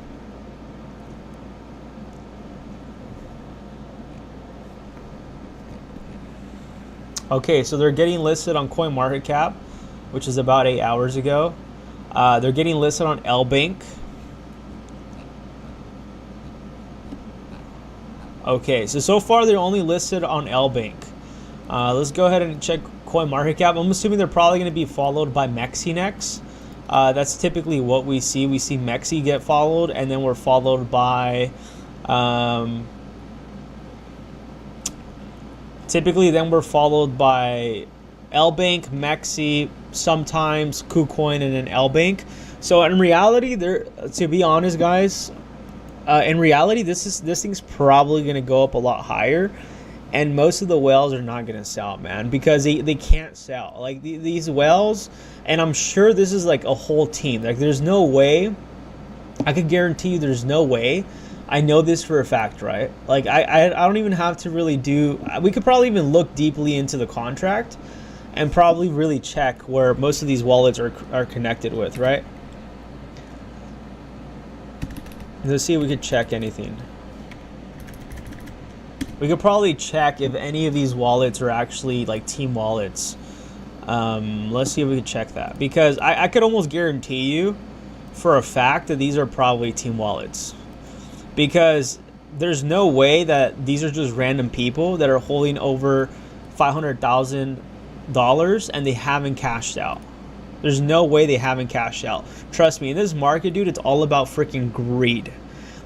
Okay, so they're getting listed on CoinMarketCap, which is about 8 hours ago. They're getting listed on LBank. Okay, so far they're only listed on LBank. Let's go ahead and check CoinMarketCap. I'm assuming they're probably going to be followed by Mexi next. That's typically what we see. We see Mexi get followed, and then we're followed by... typically then we're followed by LBank, Mexi, sometimes KuCoin, and then LBank. So in reality, to be honest, guys, in reality, this thing's probably going to go up a lot higher, and most of the whales are not going to sell, man, because they can't sell. Like these whales, and I'm sure this is like a whole team. Like there's no way, I could guarantee you there's no way. I know this for a fact, right? Like I don't even have to really do, we could probably even look deeply into the contract and probably really check where most of these wallets are connected with, right? Let's see if we could check anything. We could probably check if any of these wallets are actually like team wallets. Let's see if we could check that, because I could almost guarantee you for a fact that these are probably team wallets, because there's no way that these are just random people that are holding over $500,000 and they haven't cashed out. There's no way they haven't cashed out. Trust me, in this market, dude, it's all about freaking greed.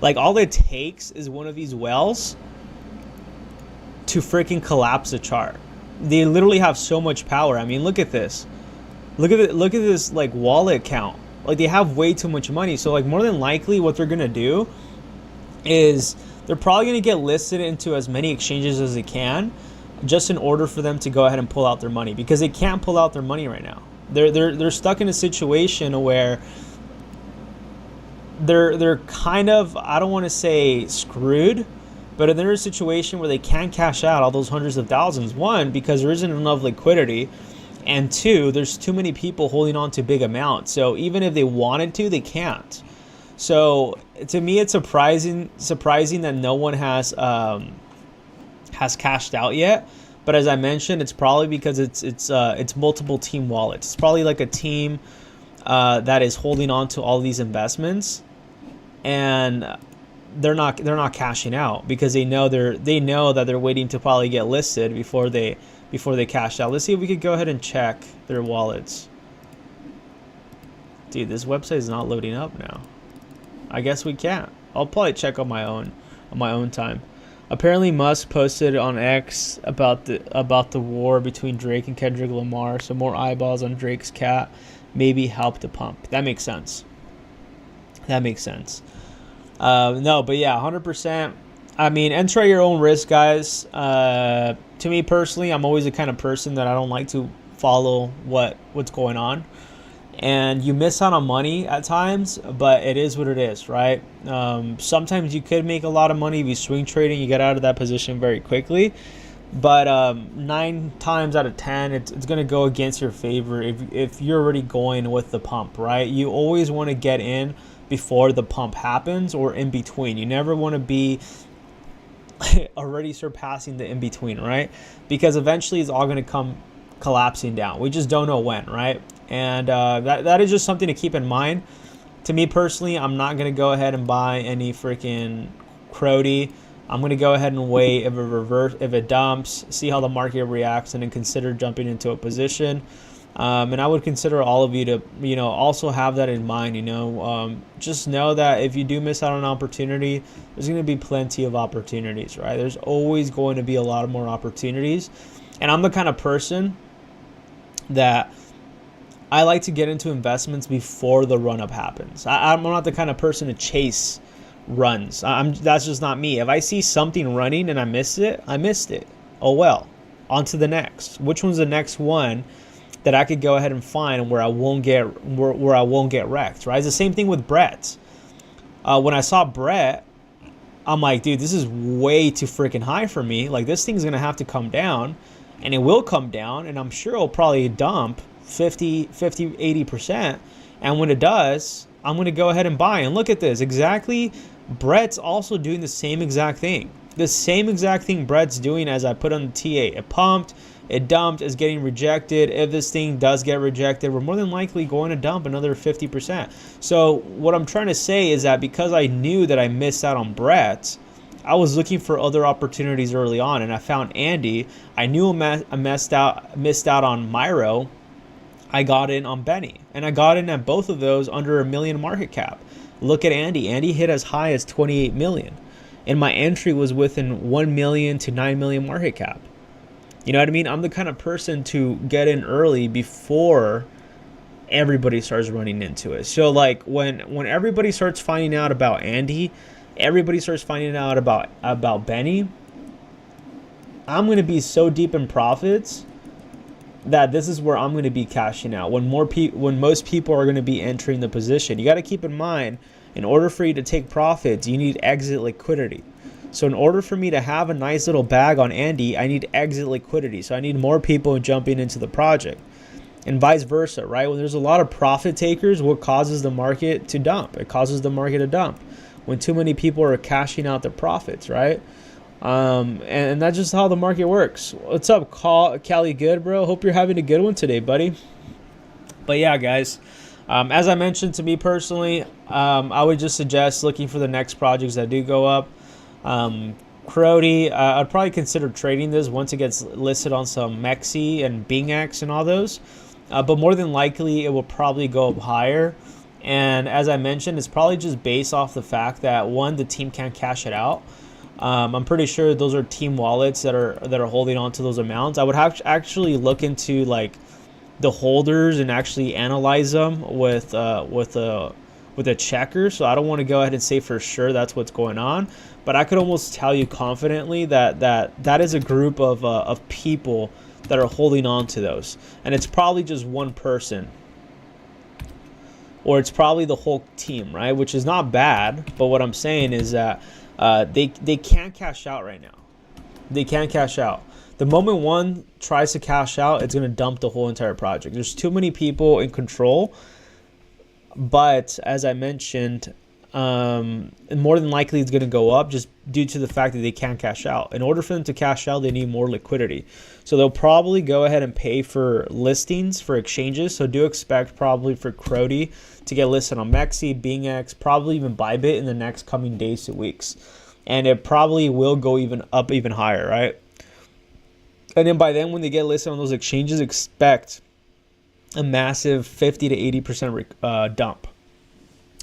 Like, all it takes is one of these whales to freaking collapse the chart. They literally have so much power. I mean, look at this. Look at this, like, wallet count. Like, they have way too much money. So, like, more than likely what they're going to do is they're probably going to get listed into as many exchanges as they can, just in order for them to go ahead and pull out their money, because they can't pull out their money right now. They're stuck in a situation where they're kind of, I don't want to say screwed, but they're in a situation where they can't cash out all those hundreds of thousands. One, because there isn't enough liquidity, and two, there's too many people holding on to big amounts. So even if they wanted to, they can't. So to me, it's surprising that no one has cashed out yet. But as I mentioned, it's probably because it's multiple team wallets. It's probably like a team that is holding on to all these investments, and they're not cashing out because they know that they're waiting to probably get listed before they cash out. Let's see if we could go ahead and check their wallets. Dude, this website is not loading up now. I guess we can't. I'll probably check on my own time. Apparently, Musk posted on X about the war between Drake and Kendrick Lamar, so more eyeballs on Drake's cat maybe help the pump. That makes sense. No, but yeah, 100%. I mean, enter at your own risk, guys. To me personally, I'm always the kind of person that I don't like to follow what's going on. And you miss out on money at times, but it is what it is, right? Sometimes you could make a lot of money if you swing trading. You get out of that position very quickly. But 9 times out of 10, it's going to go against your favor if you're already going with the pump, right? You always want to get in before the pump happens or in between. You never want to be already surpassing the in between, right? Because eventually it's all going to come collapsing down. We just don't know when, right? And that is just something to keep in mind. To me personally, I'm not going to go ahead and buy any freaking Crody. I'm going to go ahead and wait if it dumps, see how the market reacts, and then consider jumping into a position. And I would consider all of you to, also have that in mind. Just know that if you do miss out on an opportunity, there's going to be plenty of opportunities, right? There's always going to be a lot of more opportunities. And I'm the kind of person that I like to get into investments before the run up happens. I'm not the kind of person to chase runs. That's just not me. If I see something running and I missed it, I missed it. Oh well. On to the next. Which one's the next one that I could go ahead and find where I won't get wrecked, right? It's the same thing with Brett. When I saw Brett, I'm like, dude, this is way too freaking high for me. Like, this thing's gonna have to come down, and it will come down, and I'm sure it'll probably dump 80%. And when it does, I'm gonna go ahead and buy. And look at this, exactly. Brett's also doing the same exact thing. The same exact thing Brett's doing as I put on the TA. It pumped, it dumped, it's getting rejected. If this thing does get rejected, we're more than likely going to dump another 50%. So what I'm trying to say is that because I knew that I missed out on Brett, I was looking for other opportunities early on, and I found Andy. I knew I missed out on Myro. I got in on Benny, and I got in at both of those under $1 million market cap. Look at Andy. Andy hit as high as 28 million, and my entry was within 1 million to 9 million market cap. You know what I mean? I'm the kind of person to get in early before everybody starts running into it. So like when everybody starts finding out about Andy, everybody starts finding out about Benny, I'm going to be so deep in profits that this is where I'm going to be cashing out when most people are going to be entering the position. You got to keep in mind, in order for you to take profits, you need exit liquidity. So in order for me to have a nice little bag on Andy, I need exit liquidity. So I need more people jumping into the project, and vice versa, right? When there's a lot of profit takers, what causes the market to dump? It causes the market to dump when too many people are cashing out their profits, right? And that's just how the market works. What's up, Cali? Good, bro. Hope you're having a good one today, buddy. But yeah, guys, as I mentioned, to me personally, I would just suggest looking for the next projects that do go up. Crody, I'd probably consider trading this once it gets listed on some Mexi and BingX and all those. But more than likely, it will probably go up higher. And as I mentioned, it's probably just based off the fact that, one, the team can't cash it out. I'm pretty sure those are team wallets that are holding on to those amounts. I would have to actually look into like the holders and actually analyze them with a checker. So I don't want to go ahead and say for sure that's what's going on, but I could almost tell you confidently that is a group of people that are holding on to those, and it's probably just one person, or it's probably the whole team, right? Which is not bad, but what I'm saying is that they can't cash out right now. They can't cash out. The moment one tries to cash out, it's going to dump the whole entire project. There's too many people in control. But as I mentioned, more than likely it's going to go up just due to the fact that they can't cash out. In order for them to cash out, they need more liquidity. So they'll probably go ahead and pay for listings for exchanges. So do expect probably for Crody to get listed on Mexi, BingX, probably even Bybit in the next coming days to weeks. And it probably will go even higher, right? And then by then, when they get listed on those exchanges, expect a massive 50 to 80% dump,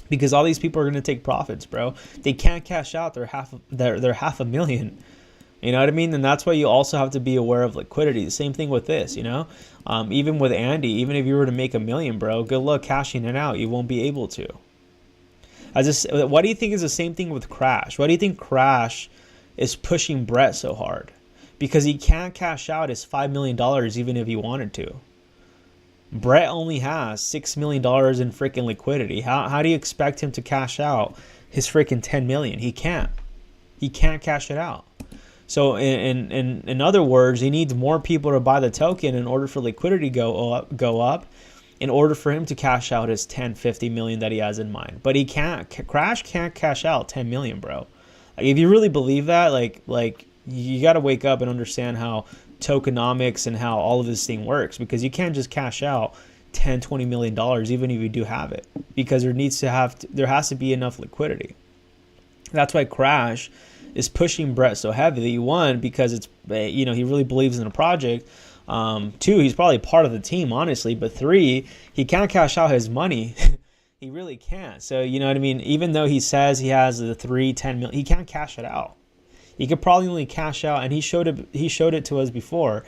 because all these people are going to take profits, bro. They can't cash out. They're half a million. You know what I mean? And that's why you also have to be aware of liquidity. The same thing with this, you know. Even with Andy, even if you were to make $1 million, bro, good luck cashing it out. You won't be able to. Why do you think is the same thing with Crash? Why do you think Crash is pushing Brett so hard? Because he can't cash out his $5 million even if he wanted to. Brett only has $6 million in freaking liquidity. How do you expect him to cash out his freaking $10 million? He can't. He can't cash it out. So in other words, he needs more people to buy the token in order for liquidity go up, in order for him to cash out his 50 million that he has in mind. But he can't. Crash can't cash out 10 million, bro. Like, if you really believe that, like you got to wake up and understand how tokenomics and how all of this thing works, because you can't just cash out 10-20 million dollars even if you do have it, because there has to be enough liquidity. That's why Crash is pushing Brett so heavily. One, because it's, he really believes in the project. Two, he's probably part of the team, honestly. But three, he can't cash out his money. He really can't. So, you know what I mean? Even though he says he has the 10 million, he can't cash it out. He could probably only cash out, and he showed it to us before.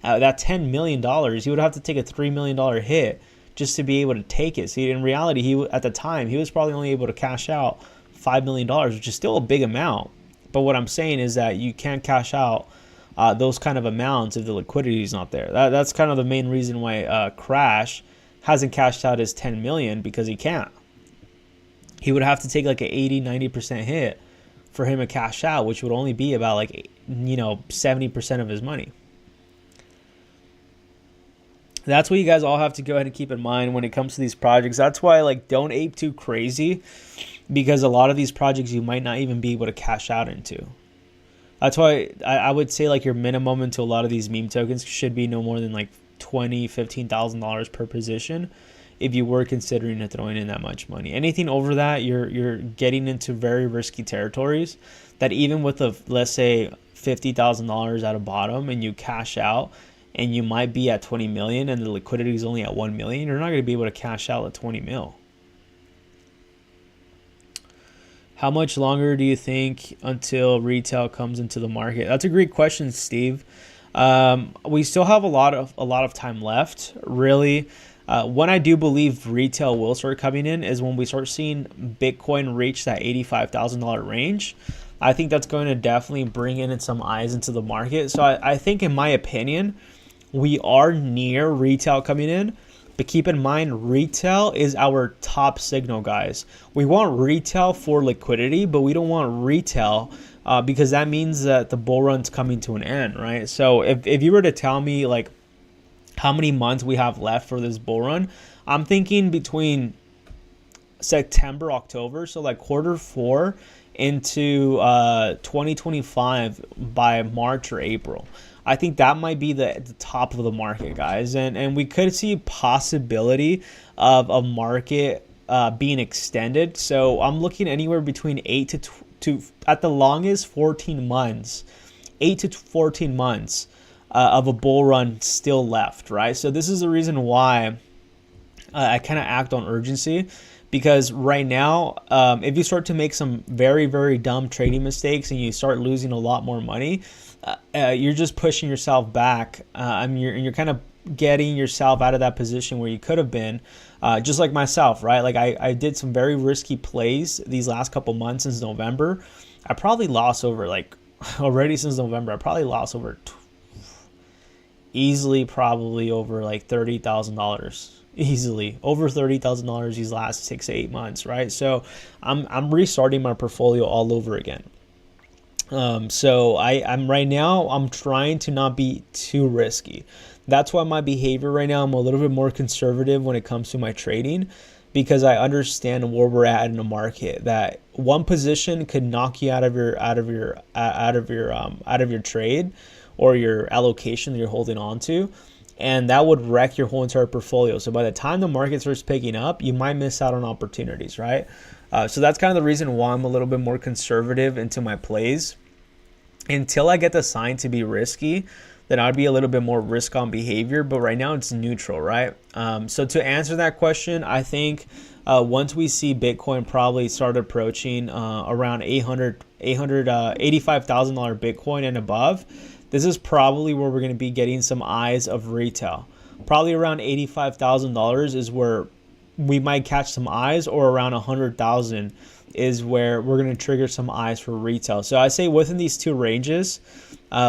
That $10 million, he would have to take a $3 million hit just to be able to take it. See, in reality, at the time, he was probably only able to cash out $5 million, which is still a big amount. But what I'm saying is that you can't cash out those kind of amounts if the liquidity is not there. That's kind of the main reason why Crash hasn't cashed out his 10 million, because he can't. He would have to take like an 80-90% hit for him to cash out, which would only be about like 70% of his money. That's what you guys all have to go ahead and keep in mind when it comes to these projects. That's why, like, don't ape too crazy, because a lot of these projects you might not even be able to cash out into. That's why I would say, like, your minimum into a lot of these meme tokens should be no more than like $15,000 per position if you were considering throwing in that much money. Anything over that, you're getting into very risky territories that even with a, let's say, $50,000 at a bottom and you cash out, and you might be at 20 million and the liquidity is only at 1 million, you're not going to be able to cash out at 20 mil. How much longer do you think until retail comes into the market? That's a great question, Steve. We still have a lot of time left. Really, when I do believe retail will start coming in is when we start seeing Bitcoin reach that $85,000 range. I think that's going to definitely bring in some eyes into the market. So I think, in my opinion, we are near retail coming in, but keep in mind, retail is our top signal, guys. We want retail for liquidity, but we don't want retail because that means that the bull run's coming to an end, right? So if you were to tell me like how many months we have left for this bull run, I'm thinking between September, October, so like Q4 into 2025 by March or April. I think that might be the top of the market, guys. And we could see possibility of a market being extended. So I'm looking anywhere between 8 to at the longest 14 months, 8 to 14 months of a bull run still left, right? So this is the reason why I kind of act on urgency. Because right now, if you start to make some very, very dumb trading mistakes and you start losing a lot more money, you're just pushing yourself back. You're kind of getting yourself out of that position where you could have been, just like myself, right? Like I did some very risky plays these last couple months since November. I probably lost over already since November, I probably lost over easily probably over like $30,000. Easily over $30,000 these last 6 to 8 months, right? So I'm restarting my portfolio all over again. So I'm right now, I'm trying to not be too risky. That's why my behavior right now, I'm a little bit more conservative when it comes to my trading, because I understand where we're at in the market. That one position could knock you out of your trade or your allocation that you're holding on to. And that would wreck your whole entire portfolio. So by the time the market starts picking up, you might miss out on opportunities, right? So that's kind of the reason why I'm a little bit more conservative into my plays. Until I get the sign to be risky, then I'd be a little bit more risk on behavior. But right now it's neutral, right? So to answer that question, I think once we see Bitcoin probably start approaching around $85,000 Bitcoin and above, this is probably where we're going to be getting some eyes of retail. Probably around $85,000 is where we might catch some eyes, or around 100,000 is where we're going to trigger some eyes for retail. So I say within these two ranges,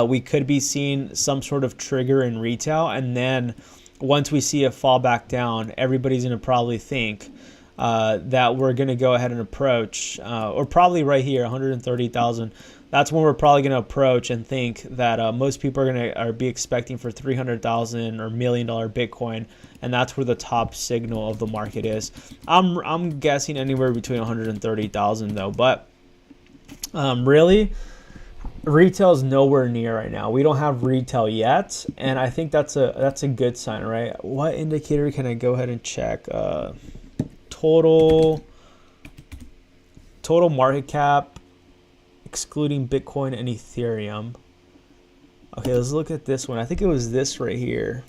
we could be seeing some sort of trigger in retail. And then once we see it fall back down, everybody's going to probably think that we're going to go ahead and approach, or probably right here, 130,000. That's when we're probably going to approach and think that most people are going to be expecting for 300,000 or $1 million Bitcoin, and that's where the top signal of the market is. I'm guessing anywhere between 130,000 though, but really, retail is nowhere near right now. We don't have retail yet, and I think that's a good sign, right? What indicator can I go ahead and check? Total market cap, excluding Bitcoin and Ethereum. Okay, let's look at this one. I think it was this right here.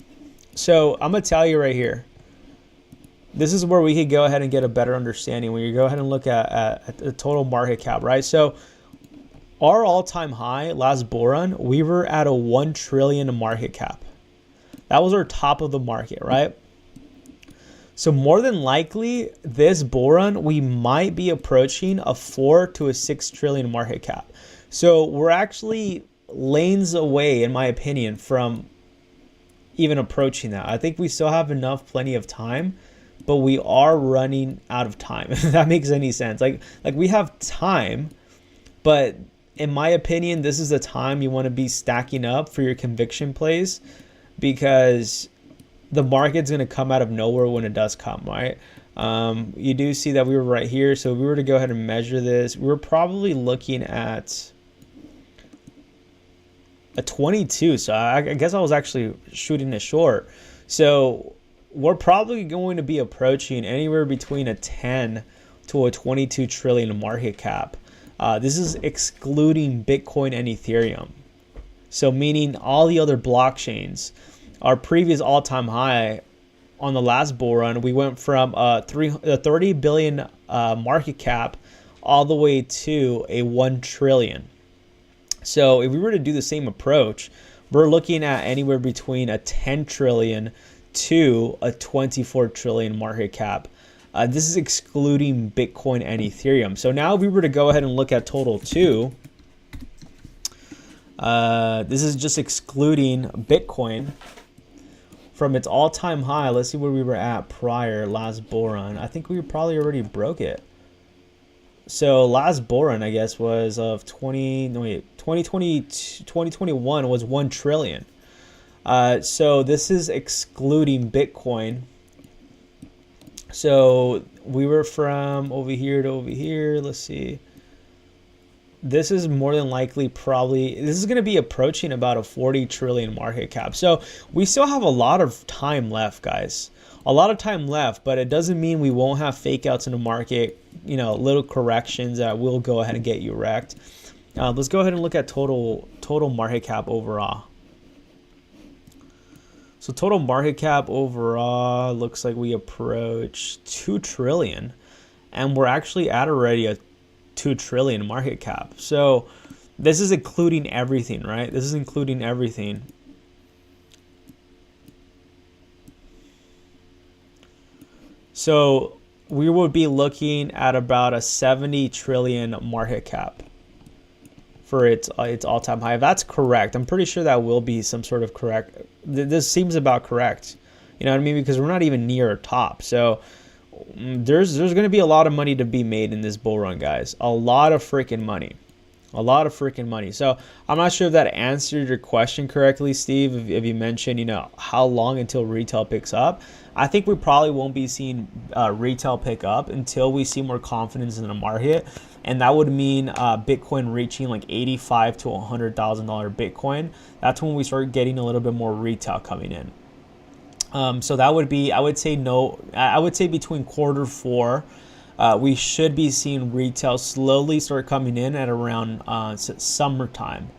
So I'm going to tell you right here. This is where we could go ahead and get a better understanding when you go ahead and look at the total market cap, right? So our all-time high last bull run, we were at a 1 trillion market cap. That was our top of the market, right? So more than likely, this bull run, we might be approaching a 4 to a 6 trillion market cap. So we're actually lanes away, in my opinion, from even approaching that. I think we still have plenty of time, but we are running out of time, if that makes any sense. Like we have time, but in my opinion, this is the time you want to be stacking up for your conviction plays, because the market's going to come out of nowhere when it does come, right? You do see that we were right here. So if we were to go ahead and measure this, we're probably looking at a 22. So I guess I was actually shooting it short. So we're probably going to be approaching anywhere between a 10 to a 22 trillion market cap. This is excluding Bitcoin and Ethereum. So meaning all the other blockchains. Our previous all-time high on the last bull run, we went from a 30 billion market cap all the way to a 1 trillion. So if we were to do the same approach, we're looking at anywhere between a 10 trillion to a 24 trillion market cap. This is excluding Bitcoin and Ethereum. So now if we were to go ahead and look at total 2, this is just excluding Bitcoin from its all-time high. Let's see where we were at prior last bull run. I think we probably already broke it. So last bull run, I guess, was of 2021 was 1 trillion. So this is excluding Bitcoin. So we were from over here to over here. Let's see. This is more than likely this is going to be approaching about a 40 trillion market cap. So we still have a lot of time left, guys. A lot of time left, but it doesn't mean we won't have fake outs in the market, little corrections that will go ahead and get you wrecked. Let's go ahead and look at total market cap overall. So total market cap overall looks like we approach 2 trillion, and we're actually at already a 2 trillion market cap. So this is including everything, right? This is including everything. So we would be looking at about a 70 trillion market cap for its all-time high. If that's correct, I'm pretty sure that will be some sort of correct. This seems about correct. You know what I mean? Because we're not even near a top. So there's going to be a lot of money to be made in this bull run, guys. A lot of freaking money. A lot of freaking money. So I'm not sure if that answered your question correctly, Steve, if you mentioned, how long until retail picks up. I think we probably won't be seeing retail pick up until we see more confidence in the market. And that would mean Bitcoin reaching like $85,000 to $100,000 Bitcoin. That's when we start getting a little bit more retail coming in. So that would be, I would say between Q4, we should be seeing retail slowly start coming in at around summertime.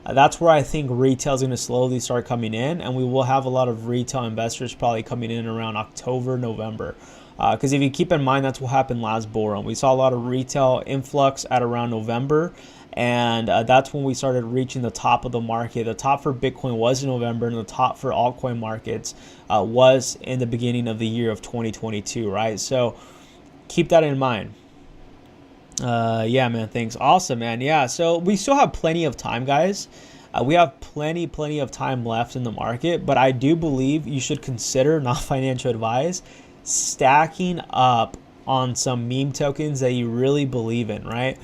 That's where I think retail is going to slowly start coming in, and we will have a lot of retail investors probably coming in around October, November. Because if you keep in mind, that's what happened last bull run. We saw a lot of retail influx at around November, and that's when we started reaching the top of the market. The top for Bitcoin was in November, and the top for altcoin markets was in the beginning of the year of 2022, right? So keep that in mind. Yeah, man, thanks. Awesome, man. Yeah, so we still have plenty of time, guys. We have plenty of time left in the market, but I do believe you should consider, not financial advice, stacking up on some meme tokens that you really believe in, right?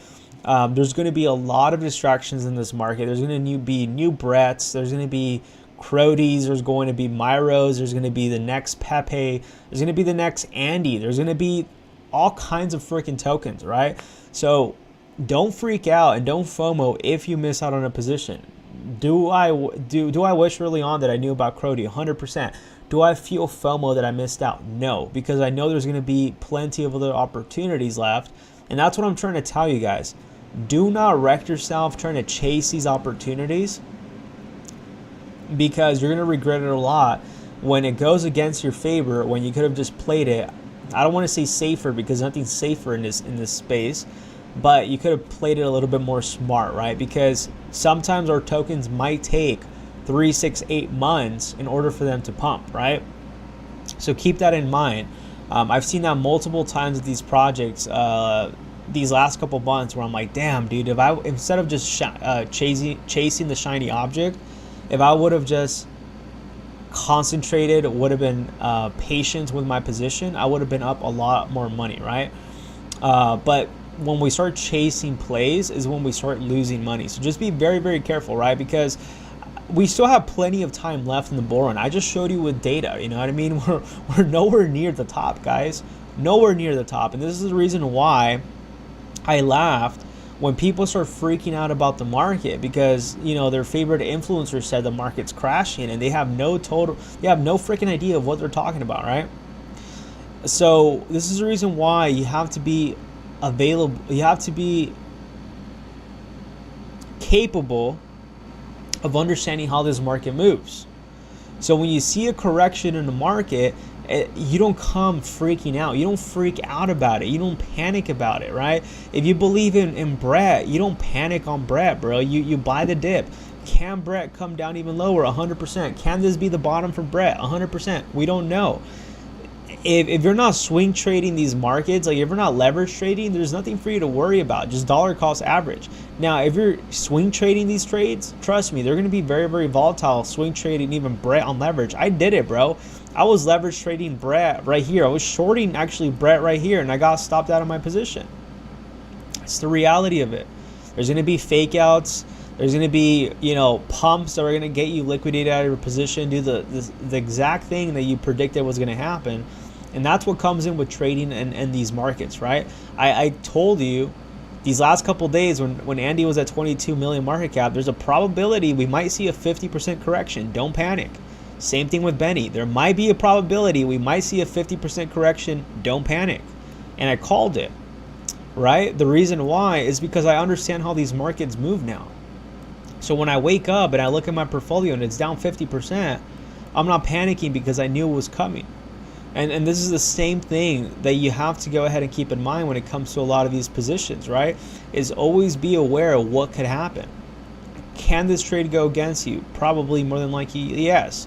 There's going to be a lot of distractions in this market. There's going to be new Bretts. There's going to be Crodies. There's going to be Myros. There's going to be the next Pepe. There's going to be the next Andy. There's going to be all kinds of freaking tokens, right? So don't freak out and don't FOMO if you miss out on a position. Do I wish early on that I knew about Crody? 100%. Do I feel FOMO that I missed out? No, because I know there's going to be plenty of other opportunities left. And that's what I'm trying to tell you guys. Do not wreck yourself trying to chase these opportunities, because you're going to regret it a lot when it goes against your favor, when you could have just played it. I don't want to say safer, because nothing's safer in this space, but you could have played it a little bit more smart, right? Because sometimes our tokens might take 3, 6, 8 months in order for them to pump, right? So keep that in mind. I've seen that multiple times with these projects these last couple months, where I'm like, damn, dude, if I, instead of just chasing the shiny object, if I would have just concentrated, would have been patient with my position, I would have been up a lot more money, right? But when we start chasing plays is when we start losing money. So just be very, very careful, right? Because we still have plenty of time left in the bull run. I just showed you with data, you know what I mean? We're nowhere near the top, guys. Nowhere near the top. And this is the reason why I laughed when people start freaking out about the market, because, you know, their favorite influencer said the market's crashing, and they have no freaking idea of what they're talking about, right? So this is the reason why you have to be available, you have to be capable of understanding how this market moves. So when you see a correction in the market, you don't come freaking out. You don't freak out about it. You don't panic about it, right? If you believe in Brett, you don't panic on Brett, bro. You buy the dip. Can Brett come down even lower? 100%. Can this be the bottom for Brett? 100%. We don't know. If you're not swing trading these markets, like if you're not leverage trading, there's nothing for you to worry about. Just dollar cost average. Now, if you're swing trading these trades, trust me, they're going to be very, very volatile. Swing trading even Brett on leverage. I did it, bro. I was leverage trading Brett right here. I was shorting actually Brett right here, and I got stopped out of my position. It's the reality of it. There's going to be fake outs. There's going to be, you know, pumps that are going to get you liquidated out of your position, do the exact thing that you predicted was going to happen. And that's what comes in with trading and these markets, right? I told you these last couple days when Andy was at 22 million market cap, there's a probability we might see a 50% correction. Don't panic. Same thing with Benny. There might be a probability we might see a 50% correction. Don't panic. And I called it, right? The reason why is because I understand how these markets move now. So when I wake up and I look at my portfolio and it's down 50%, I'm not panicking because I knew it was coming. And this is the same thing that you have to go ahead and keep in mind when it comes to a lot of these positions, right? Is always be aware of what could happen. Can this trade go against you? Probably, more than likely, yes.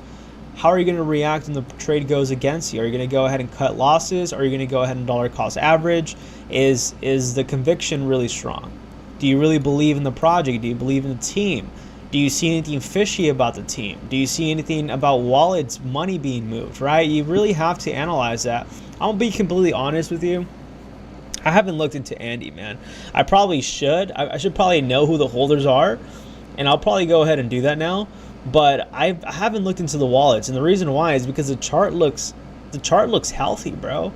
How are you going to react when the trade goes against you? Are you going to go ahead and cut losses? Are you going to go ahead and dollar cost average? Is the conviction really strong? Do you really believe in the project? Do you believe in the team? Do you see anything fishy about the team? Do you see anything about wallets, money being moved, right? You really have to analyze that. I'll be completely honest with you. I haven't looked into Andy, man. I probably should. I should probably know who the holders are, and I'll probably go ahead and do that now. But I haven't looked into the wallets, and the reason why is because the chart looks healthy, bro.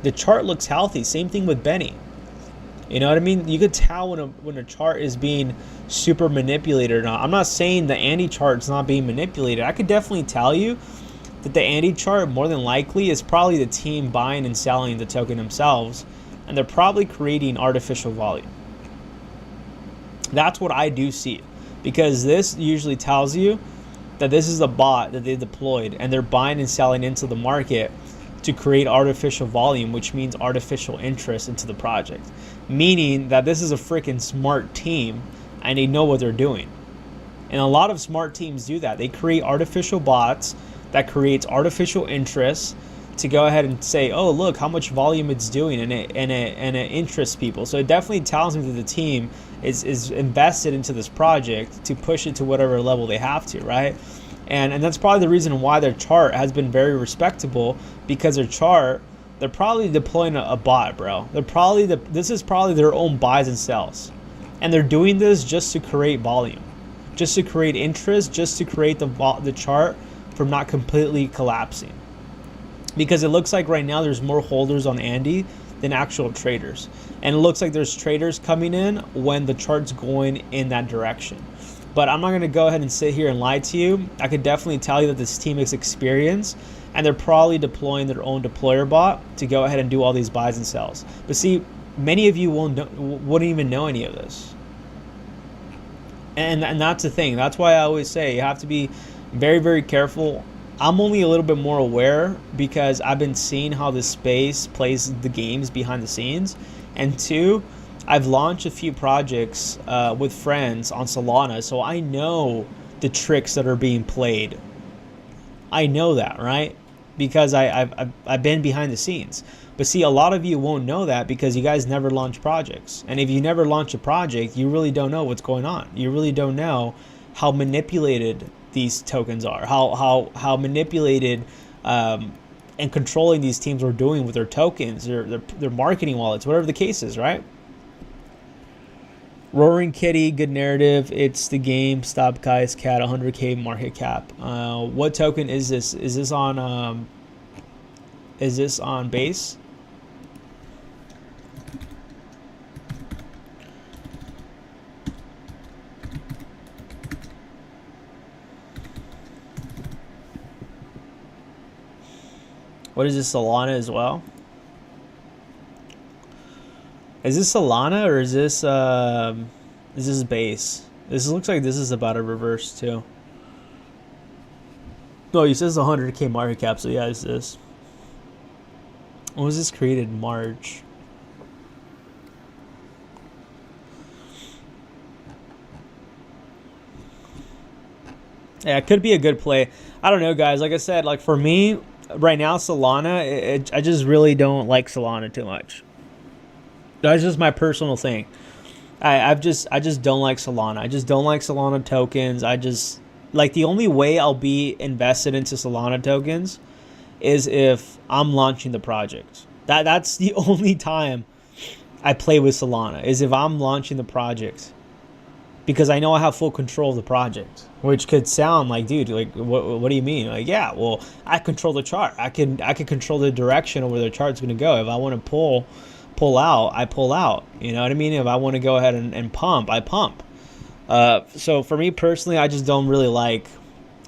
The chart looks healthy. Same thing with Benny. You know what I mean? You could tell when a chart is being super manipulated or not. I'm not saying the Andy chart's not being manipulated. I could definitely tell you that the Andy chart, more than likely, is probably the team buying and selling the token themselves, and they're probably creating artificial volume. That's what I do see, because this usually tells you that this is a bot that they deployed, and they're buying and selling into the market to create artificial volume, which means artificial interest into the project, meaning that this is a freaking smart team and they know what they're doing. And a lot of smart teams do that. They create artificial bots that creates artificial interest to go ahead and say, oh, look how much volume it's doing, and it interests people. So it definitely tells me that the team is invested into this project to push it to whatever level they have to, right? And that's probably the reason why their chart has been very respectable, because their chart, they're probably deploying a bot, bro. This is probably their own buys and sells. And they're doing this just to create volume, just to create interest, just to create the chart from not completely collapsing. Because it looks like right now there's more holders on Andy than actual traders. And it looks like there's traders coming in when the chart's going in that direction. But I'm not going to go ahead and sit here and lie to you. I could definitely tell you that this team is experienced, and they're probably deploying their own deployer bot to go ahead and do all these buys and sells. But see, many of you wouldn't even know any of this. And that's the thing. That's why I always say you have to be very, very careful. I'm only a little bit more aware because I've been seeing how this space plays the games behind the scenes. And two, I've launched a few projects with friends on Solana, so I know the tricks that are being played. I know that, right? because I've been behind the scenes. But see, a lot of you won't know that because you guys never launch projects. And if you never launch a project, you really don't know what's going on. You really don't know how manipulated these tokens are, how manipulated and controlling these teams are doing with their tokens, their marketing wallets, whatever the case is, right? Roaring Kitty, good narrative. It's the game. Stop guys, cat, 100K market cap. What token is this? Is this on base? What is this, Solana as well? Is this Solana or is this base? This looks like this is about a reverse too. No, he says 100K market cap, so yeah, it's this. When was this created? March. Yeah, it could be a good play. I don't know, guys. Like I said, like for me right now, Solana, I just really don't like Solana too much. That's just my personal thing. I just don't like Solana. I just don't like Solana tokens. I just like the only way I'll be invested into Solana tokens is if I'm launching the project. That's the only time I play with Solana is if I'm launching the project, because I know I have full control of the project. Which could sound like, dude, like what do you mean? Like, yeah, well, I control the chart. I can control the direction of where the chart's going to go. If I want to pull out, I pull out. You know what I mean? If I want to go ahead and pump, I pump. So for me personally, I just don't really like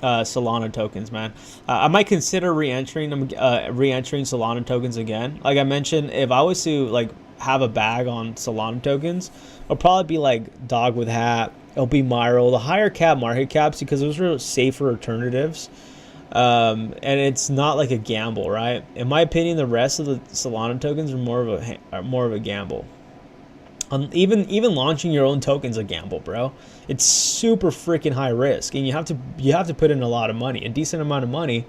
Solana tokens, man. I might consider re-entering Solana tokens again. Like I mentioned, if I was to like have a bag on Solana tokens, it'll probably be like Dog with Hat. It'll be Myro, the higher cap market caps, because those are safer alternatives. And it's not like a gamble, right? In my opinion, the rest of the Solana tokens are more of a gamble. Even launching your own token's a gamble, bro. It's super freaking high risk, and you have to put in a lot of money, a decent amount of money.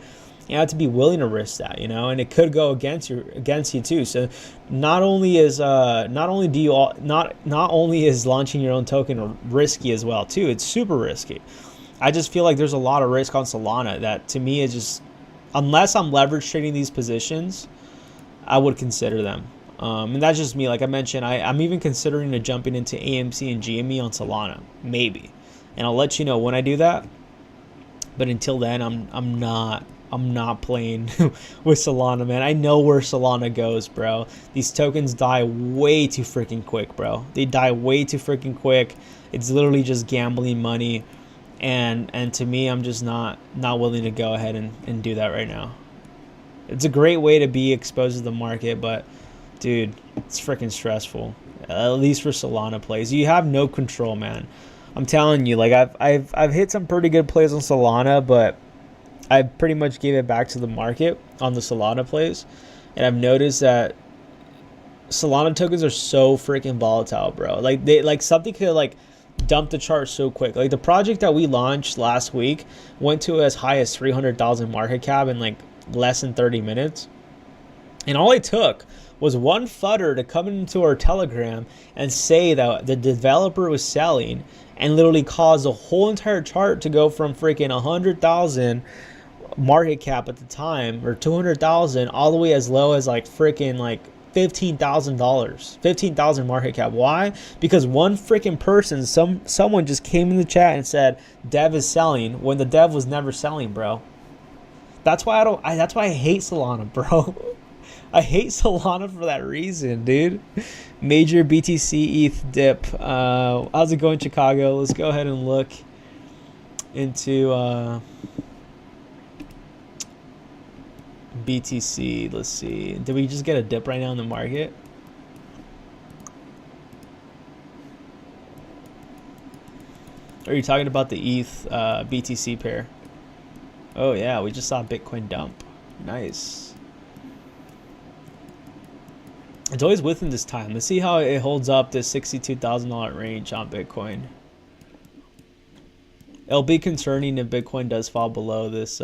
You have to be willing to risk that, you know, and it could go against you too. So not only is launching your own token risky as well too. It's super risky. I just feel like there's a lot of risk on Solana that to me is just, unless I'm leverage trading these positions, I would consider them. And that's just me. Like I mentioned, I'm even considering jumping into AMC and GME on Solana, maybe, and I'll let you know when I do that. But until then, I'm not playing with Solana, man. I know where Solana goes, bro. These tokens die way too freaking quick, bro. They die way too freaking quick. It's literally just gambling money. And to me, I'm just not willing to go ahead and do that right now. It's a great way to be exposed to the market, but dude, it's freaking stressful. At least for Solana plays. You have no control, man. I'm telling you, like I've hit some pretty good plays on Solana, but I pretty much gave it back to the market on the Solana plays, and I've noticed that Solana tokens are so freaking volatile, bro. Like something could like dump the chart so quick. Like the project that we launched last week went to as high as 300,000 market cap in like less than 30 minutes, and all it took was one fudder to come into our Telegram and say that the developer was selling, and literally caused the whole entire chart to go from freaking 100,000 market cap at the time, or 200,000, all the way as low as like freaking like $15,000, 15,000 market cap. Why? Because one freaking person, someone just came in the chat and said dev is selling when the dev was never selling, bro. That's why that's why I hate Solana, bro. I hate Solana for that reason, dude. Major BTC ETH dip. How's it going, Chicago? Let's go ahead and look into BTC. Let's see. Did we just get a dip right now in the market? Or are you talking about the ETH BTC pair? Oh yeah, we just saw Bitcoin dump. Nice. It's always within this time. Let's see how it holds up this $62,000 range on Bitcoin. It'll be concerning if Bitcoin does fall below this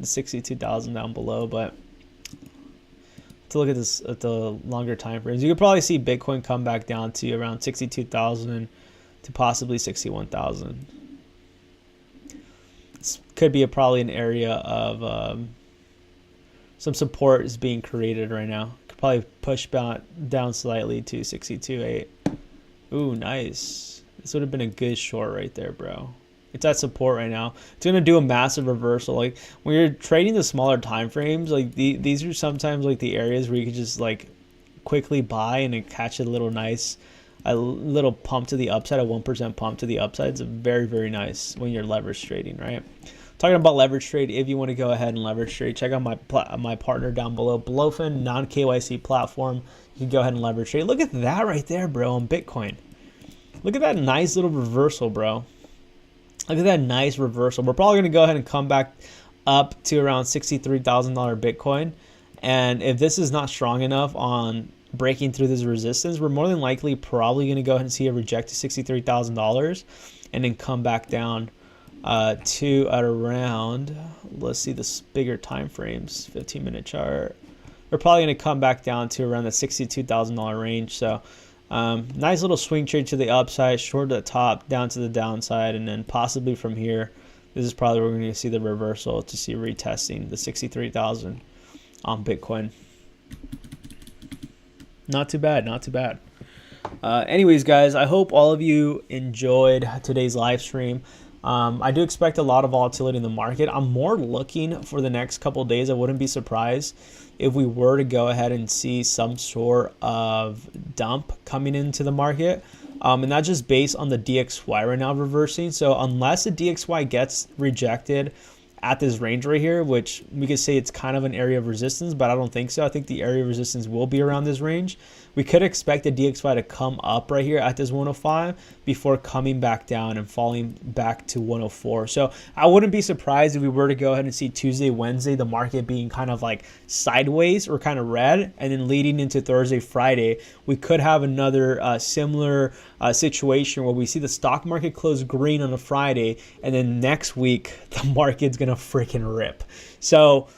62,000 down below, but to look at this at the longer time frames, you could probably see Bitcoin come back down to around 62,000 to possibly 61,000. This could be probably an area of some support is being created right now. Could probably push down slightly to 62.8. Ooh, nice. This would have been a good short right there, bro. It's at support right now. It's going to do a massive reversal. Like when you're trading the smaller time frames, like these are sometimes like the areas where you could just like quickly buy and then catch a little pump to the upside, a 1% pump to the upside. It's very, very nice when you're leverage trading, right? Talking about leverage trade, if you want to go ahead and leverage trade, check out my partner down below, Blofin, non-KYC platform. You can go ahead and leverage trade. Look at that right there, bro, on Bitcoin. Look at that nice little reversal, bro. Look at that nice reversal. We're probably going to go ahead and come back up to around $63,000 Bitcoin. And if this is not strong enough on breaking through this resistance, we're more than likely probably going to go ahead and see a reject to $63,000 and then come back down to at around, let's see the bigger time frames, 15-minute chart. We're probably going to come back down to around the $62,000 range. So nice little swing trade to the upside, short to the top, down to the downside, and then possibly from here, this is probably where we're going to see the reversal to see retesting the 63,000 on Bitcoin. Not too bad, not too bad. Anyways, guys, I hope all of you enjoyed today's live stream. I do expect a lot of volatility in the market. I'm more looking for the next couple of days. I wouldn't be surprised if we were to go ahead and see some sort of dump coming into the market. And that's just based on the DXY right now reversing. So unless the DXY gets rejected at this range right here, which we could say it's kind of an area of resistance, but I don't think so. I think the area of resistance will be around this range. We could expect the DXY to come up right here at this 105 before coming back down and falling back to 104. So I wouldn't be surprised if we were to go ahead and see Tuesday, Wednesday, the market being kind of like sideways or kind of red, and then leading into Thursday, Friday, we could have another similar situation where we see the stock market close green on a Friday, and then next week the market's gonna freaking rip. So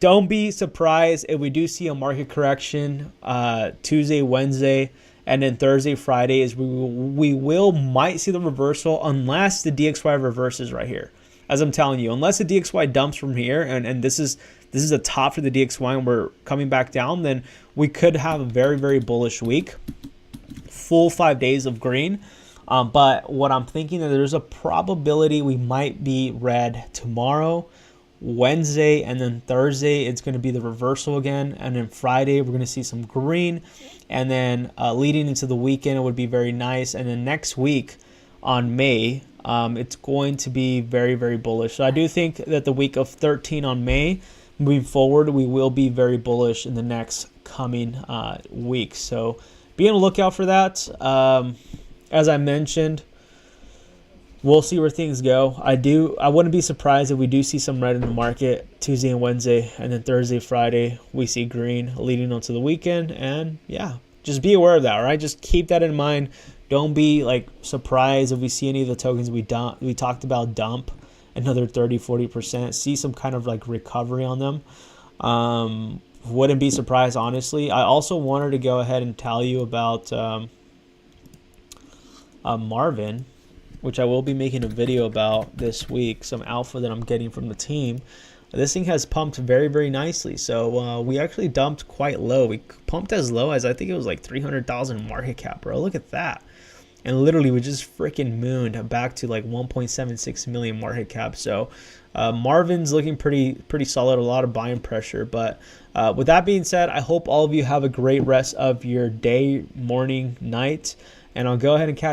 don't be surprised if we do see a market correction Tuesday, Wednesday, and then Thursday, Friday is we might see the reversal unless the DXY reverses right here. As I'm telling you, unless the DXY dumps from here, and this is a top for the DXY and we're coming back down, then we could have a very, very bullish week. Full 5 days of green. But what I'm thinking that there's a probability we might be red tomorrow, Wednesday, and then Thursday it's going to be the reversal again, and then Friday we're going to see some green, and then leading into the weekend it would be very nice, and then next week on May it's going to be very, very bullish. So I do think that the week of 13 on May moving forward we will be very bullish in the next coming week. So be on the lookout for that. As I mentioned, we'll see where things go. I wouldn't be surprised if we do see some red in the market Tuesday and Wednesday, and then Thursday, Friday, we see green leading onto the weekend. And yeah, just be aware of that, all right? Just keep that in mind. Don't be like surprised if we see any of the tokens we talked about dump another 30-40%. See some kind of like recovery on them. Wouldn't be surprised, honestly. I also wanted to go ahead and tell you about Marvin, which I will be making a video about this week, some alpha that I'm getting from the team. This thing has pumped very, very nicely. So we actually dumped quite low. We pumped as low as I think it was like 300,000 market cap, bro. Look at that. And literally we just freaking mooned back to like 1.76 million market cap. So Marvin's looking pretty solid, a lot of buying pressure. But with that being said, I hope all of you have a great rest of your day, morning, night. And I'll go ahead and catch